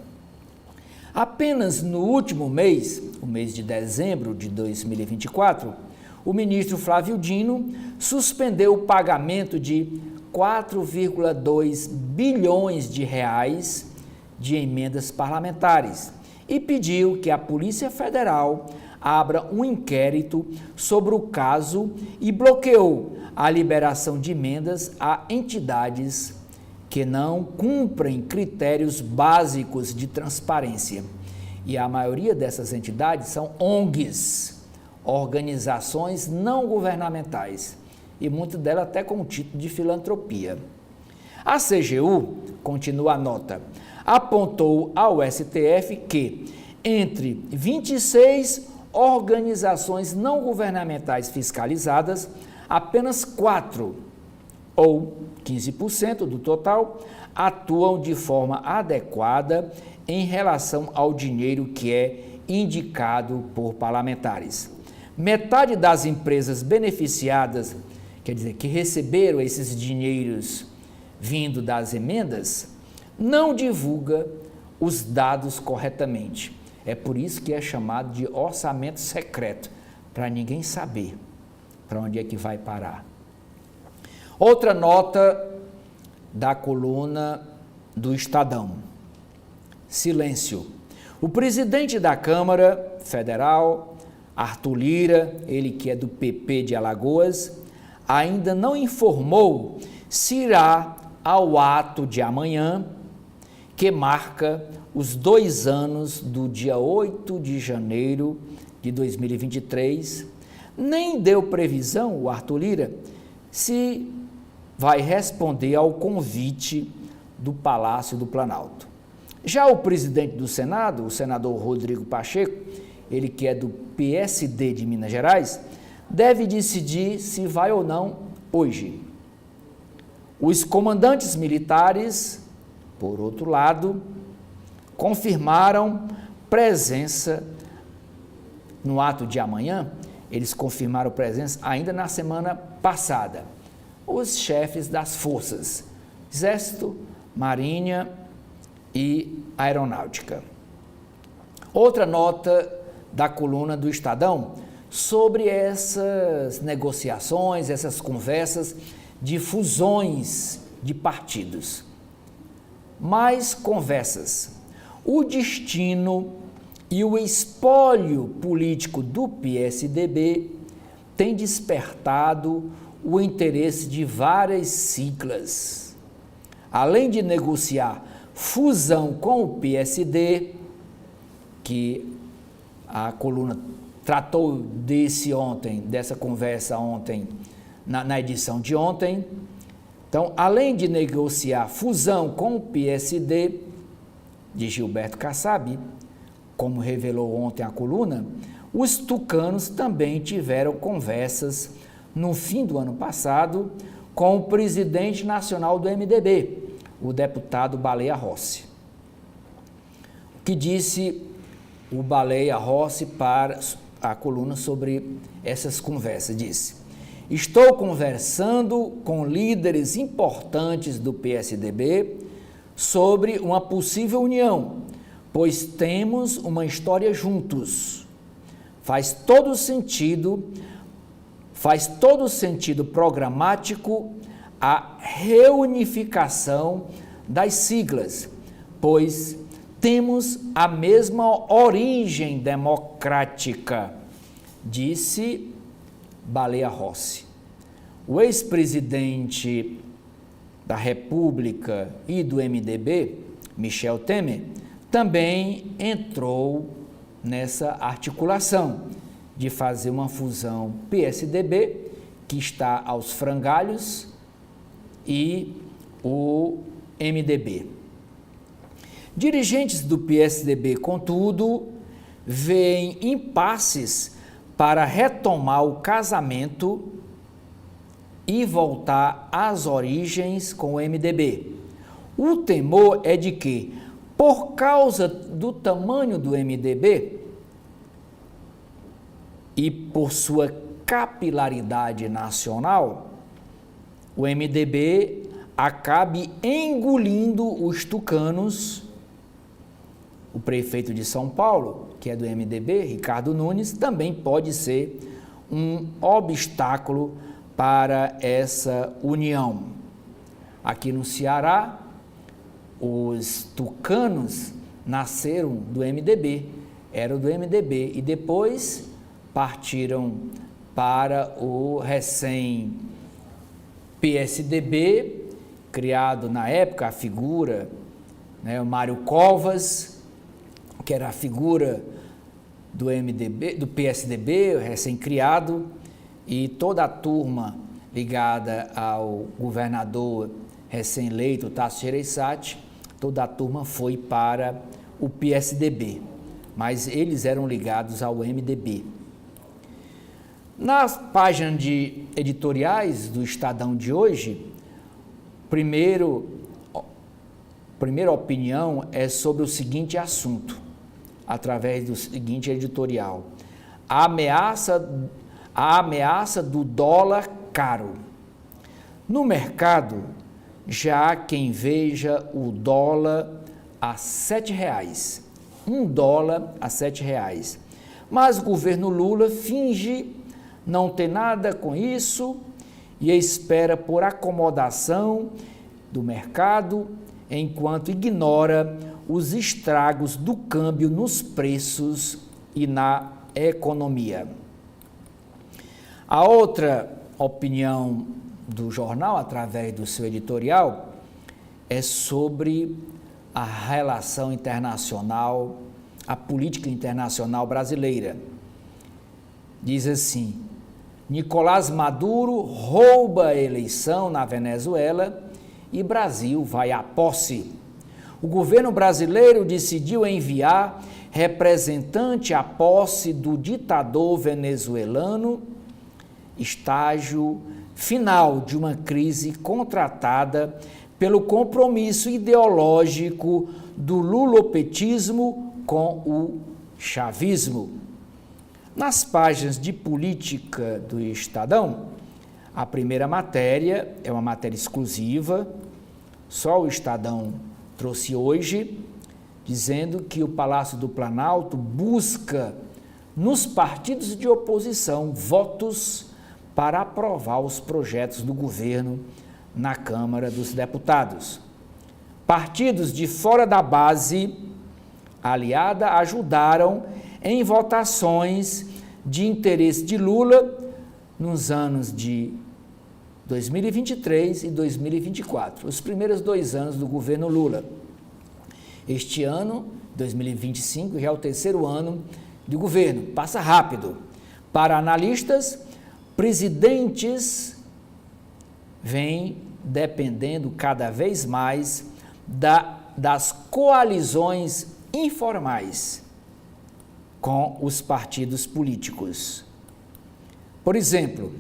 Apenas no último mês, o mês de dezembro de 2024, o ministro Flávio Dino suspendeu o pagamento de 4,2 bilhões de reais de emendas parlamentares e pediu que a Polícia Federal abra um inquérito sobre o caso e bloqueou a liberação de emendas a entidades que não cumprem critérios básicos de transparência. E a maioria dessas entidades são ONGs, organizações não governamentais, e muitas delas até com o título de filantropia. A CGU, continua a nota, apontou ao STF que, entre 26 organizações não governamentais fiscalizadas, apenas 4, ou 15% do total, atuam de forma adequada em relação ao dinheiro que é indicado por parlamentares. Metade das empresas beneficiadas, quer dizer, que receberam esses dinheiros vindo das emendas, não divulga os dados corretamente. É por isso que é chamado de orçamento secreto, para ninguém saber para onde é que vai parar. Outra nota da coluna do Estadão. Silêncio. O presidente da Câmara Federal, Arthur Lira, ele que é do PP de Alagoas, ainda não informou se irá ao ato de amanhã, que marca os 2 anos do dia 8 de janeiro de 2023, nem deu previsão, o Arthur Lira, se vai responder ao convite do Palácio do Planalto. Já o presidente do Senado, o senador Rodrigo Pacheco, ele que é do PSD de Minas Gerais, deve decidir se vai ou não hoje. Os comandantes militares, por outro lado, confirmaram presença no ato de amanhã. Eles confirmaram presença ainda na semana passada. Os chefes das forças, Exército, Marinha e Aeronáutica. Outra nota da coluna do Estadão sobre essas negociações, essas conversas de fusões de partidos. mais conversas. O destino e o espólio político do PSDB tem despertado o interesse de várias siglas. Além de negociar fusão com o PSD, que a coluna tratou dessa conversa ontem, na edição de ontem. Então, além de negociar fusão com o PSD, de Gilberto Kassab, como revelou ontem a coluna, os tucanos também tiveram conversas no fim do ano passado com o presidente nacional do MDB, o deputado Baleia Rossi. O que disse o Baleia Rossi para a coluna sobre essas conversas? Disse: estou conversando com líderes importantes do PSDB sobre uma possível união, pois temos uma história juntos. Faz todo sentido programático a reunificação das siglas, pois temos a mesma origem democrática, disse Baleia Rossi. O ex-presidente da República e do MDB, Michel Temer, também entrou nessa articulação de fazer uma fusão PSDB, que está aos frangalhos, e o MDB. Dirigentes do PSDB, contudo, veem impasses para retomar o casamento e voltar às origens com o MDB. O temor é de que, por causa do tamanho do MDB e por sua capilaridade nacional, o MDB acabe engolindo os tucanos. O prefeito de São Paulo, que é do MDB, Ricardo Nunes, também pode ser um obstáculo para essa união. Aqui no Ceará, os tucanos nasceram do MDB, eram do MDB e depois partiram para o recém-PSDB, criado na época a figura, o Mário Covas, que era a figura do MDB, do PSDB, recém-criado, e toda a turma ligada ao governador recém-eleito, Tasso Gereissati, toda a turma foi para o PSDB, mas eles eram ligados ao MDB. Nas páginas de editoriais do Estadão de hoje, primeira opinião é sobre o seguinte assunto, através do seguinte editorial: a ameaça do dólar caro. No mercado, já há quem veja o dólar a R$ 7,00, $1 a R$ 7,00. Mas o governo Lula finge não ter nada com isso e espera por acomodação do mercado, enquanto ignora os estragos do câmbio nos preços e na economia. A outra opinião do jornal, através do seu editorial, é sobre a relação internacional, a política internacional brasileira. Diz assim: Nicolás Maduro rouba a eleição na Venezuela e Brasil vai à posse. O governo brasileiro decidiu enviar representante à posse do ditador venezuelano, estágio final de uma crise contratada pelo compromisso ideológico do lulopetismo com o chavismo. Nas páginas de política do Estadão, a primeira matéria é uma matéria exclusiva, só o Estadão trouxe hoje, dizendo que o Palácio do Planalto busca nos partidos de oposição votos para aprovar os projetos do governo na Câmara dos Deputados. partidos de fora da base aliada ajudaram em votações de interesse de Lula nos anos de 2023 e 2024, os primeiros 2 anos do governo Lula. Este ano, 2025, já é o 3º ano de governo, passa rápido. Para analistas, presidentes vêm dependendo cada vez mais das coalizões informais com os partidos políticos. Por exemplo,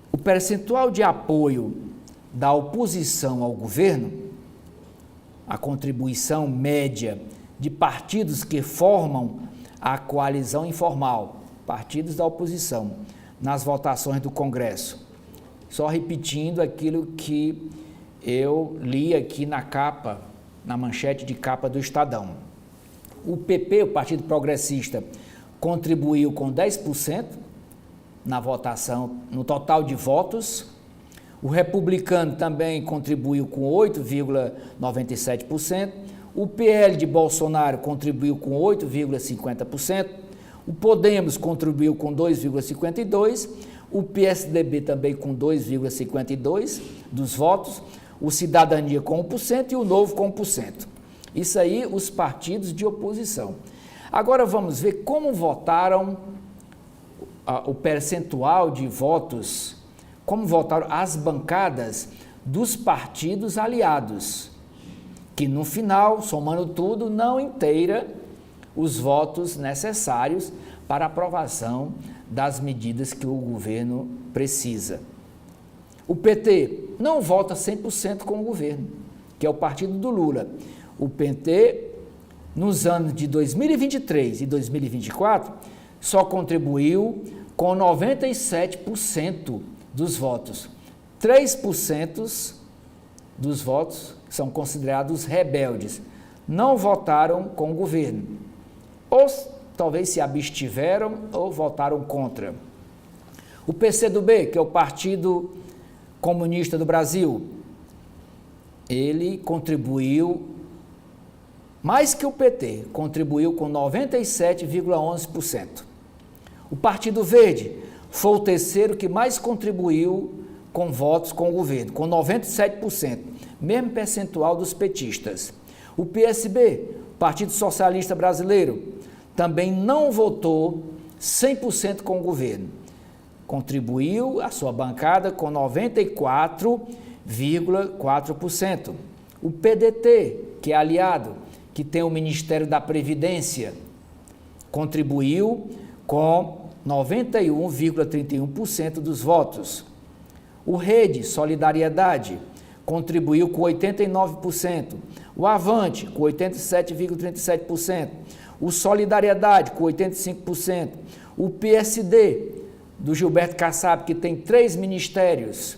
o percentual de apoio da oposição ao governo, a contribuição média de partidos que formam a coalizão informal, partidos da oposição, nas votações do Congresso. Só repetindo aquilo que eu li aqui na capa, na manchete de capa do Estadão. O PP, o Partido Progressista, contribuiu com 10% na votação, no total de votos. O Republicano também contribuiu com 8,97%. O PL de Bolsonaro contribuiu com 8,50%. O Podemos contribuiu com 2,52%. O PSDB também com 2,52% dos votos. O Cidadania com 1% e o Novo com 1%. Isso aí, os partidos de oposição. Agora vamos ver como votaram o percentual de votos, como votaram as bancadas dos partidos aliados, que no final, somando tudo, não inteira os votos necessários para aprovação das medidas que o governo precisa. O PT não vota 100% com o governo, que é o partido do Lula. O PT, nos anos de 2023 e 2024, só contribuiu com 97% dos votos. 3% dos votos são considerados rebeldes. Não votaram com o governo. Ou talvez se abstiveram ou votaram contra. O PCdoB, que é o Partido Comunista do Brasil, ele contribuiu mais que o PT, contribuiu com 97,11%. O Partido Verde foi o terceiro que mais contribuiu com votos com o governo, com 97%, mesmo percentual dos petistas. O PSB, Partido Socialista Brasileiro, também não votou 100% com o governo. Contribuiu a sua bancada com 94,4%. O PDT, que é aliado, que tem o Ministério da Previdência, contribuiu com 91,31% dos votos. O Rede Solidariedade contribuiu com 89%. O Avante, com 87,37%. O Solidariedade, com 85%. O PSD, do Gilberto Kassab, que tem 3 ministérios,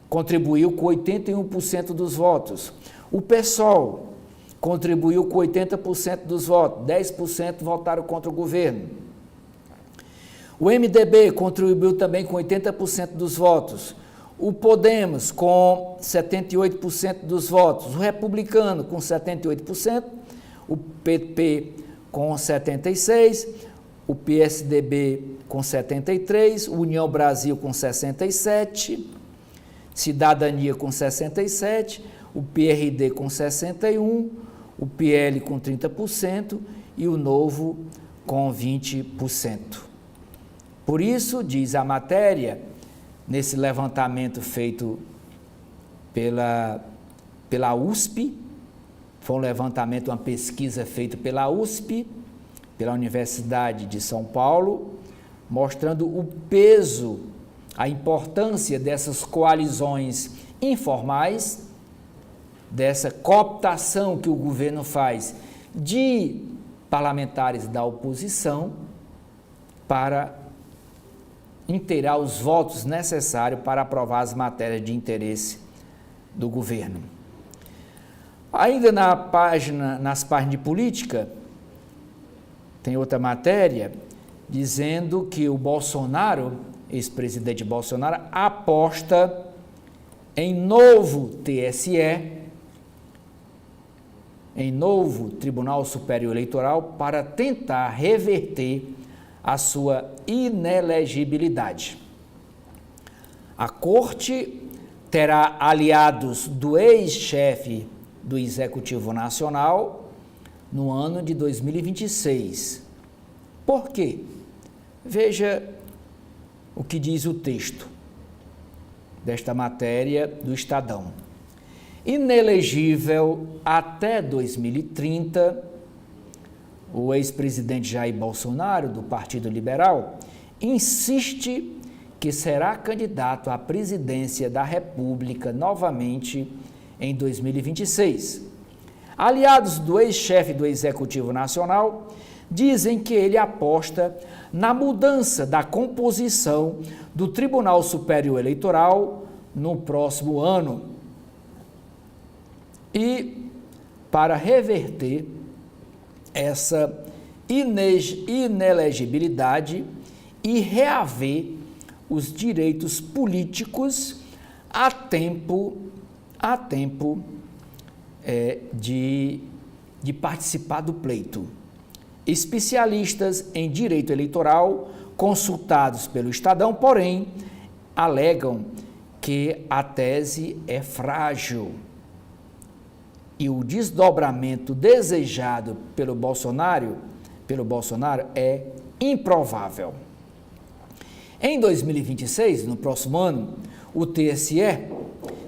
contribuiu com 81% dos votos. O PSOL contribuiu com 80% dos votos, 10% votaram contra o governo. O MDB contribuiu também com 80% dos votos. O Podemos com 78% dos votos. O Republicano com 78%. O PP com 76%. O PSDB com 73%. União Brasil com 67%. Cidadania com 67%. O PRD com 61%. O PL com 30% e o Novo com 20%. Por isso, diz a matéria, nesse levantamento feito pela USP, foi um levantamento, uma pesquisa feita pela USP, pela Universidade de São Paulo, mostrando o peso, a importância dessas coalizões informais, dessa cooptação que o governo faz de parlamentares da oposição para inteirar os votos necessários para aprovar as matérias de interesse do governo. Ainda nas páginas de política, tem outra matéria dizendo que o Bolsonaro, ex-presidente Bolsonaro, aposta em novo TSE, em novo Tribunal Superior Eleitoral, para tentar reverter a sua inelegibilidade. A Corte terá aliados do ex-chefe do Executivo Nacional no ano de 2026. Por quê? Veja o que diz o texto desta matéria do Estadão. Inelegível até 2030, o ex-presidente Jair Bolsonaro, do Partido Liberal, insiste que será candidato à presidência da República novamente em 2026. Aliados do ex-chefe do Executivo Nacional dizem que ele aposta na mudança da composição do Tribunal Superior Eleitoral no próximo ano. E para reverter essa inelegibilidade e reaver os direitos políticos a tempo de participar do pleito. Especialistas em direito eleitoral, consultados pelo Estadão, porém, alegam que a tese é frágil e o desdobramento desejado pelo Bolsonaro é improvável. Em 2026, no próximo ano, o TSE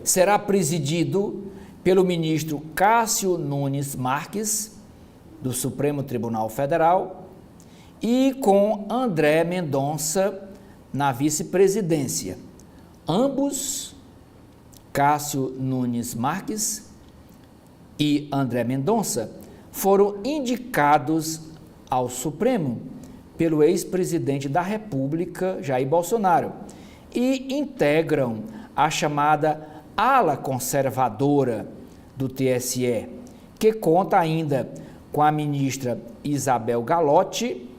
será presidido pelo ministro Cássio Nunes Marques, do Supremo Tribunal Federal, e com André Mendonça na vice-presidência. Ambos, Cássio Nunes Marques e André Mendonça, foram indicados ao Supremo pelo ex-presidente da República, Jair Bolsonaro, e integram a chamada ala conservadora do TSE, que conta ainda com a ministra Isabel Galotti,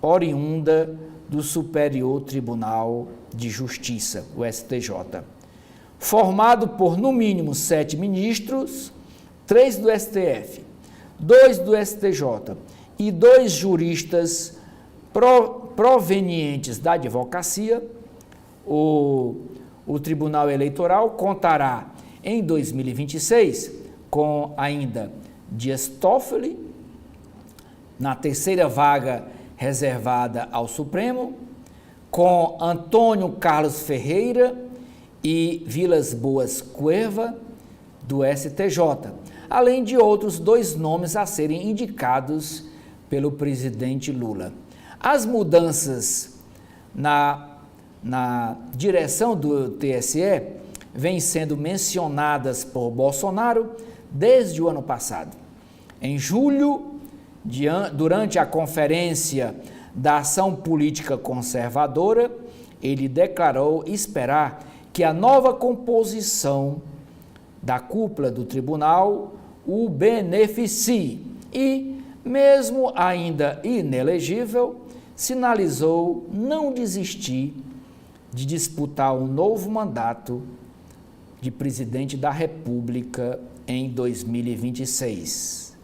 oriunda do Superior Tribunal de Justiça, o STJ. Formado por, no mínimo, 7 ministros, 3 do STF, 2 do STJ e 2 juristas provenientes da advocacia, o Tribunal Eleitoral contará em 2026 com ainda Dias Toffoli, na terceira vaga reservada ao Supremo, com Antônio Carlos Ferreira e Vilas Boas Cuerva, do STJ, além de outros 2 nomes a serem indicados pelo presidente Lula. As mudanças na direção do TSE vêm sendo mencionadas por Bolsonaro desde o ano passado. Em julho, durante a Conferência da Ação Política Conservadora, ele declarou esperar que a nova composição da cúpula do tribunal o beneficie e, mesmo ainda inelegível, sinalizou não desistir de disputar um novo mandato de presidente da República em 2026.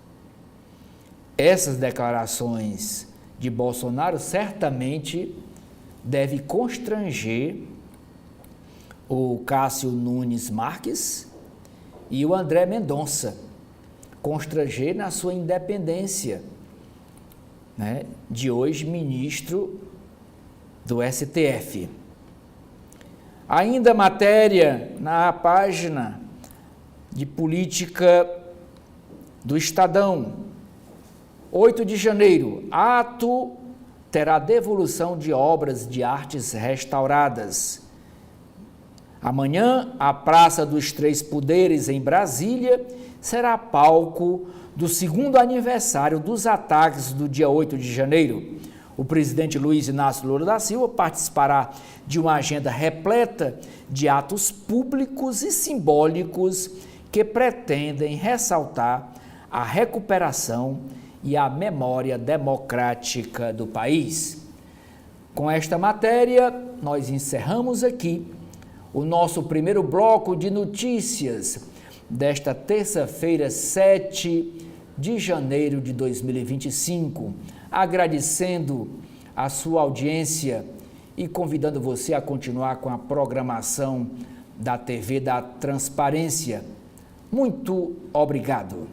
Essas declarações de Bolsonaro certamente devem constranger o Cássio Nunes Marques e o André Mendonça, constranger na sua independência, né, de hoje ministro do STF. Ainda matéria na página de política do Estadão. 8 de janeiro, ato terá devolução de obras de artes restauradas. Amanhã, a Praça dos Três Poderes, em Brasília, será palco do 2º aniversário dos ataques do dia 8 de janeiro. O presidente Luiz Inácio Lula da Silva participará de uma agenda repleta de atos públicos e simbólicos que pretendem ressaltar a recuperação e a memória democrática do país. Com esta matéria, nós encerramos aqui o nosso primeiro bloco de notícias desta terça-feira, 7 de janeiro de 2025. Agradecendo a sua audiência e convidando você a continuar com a programação da TV da Transparência. Muito obrigado.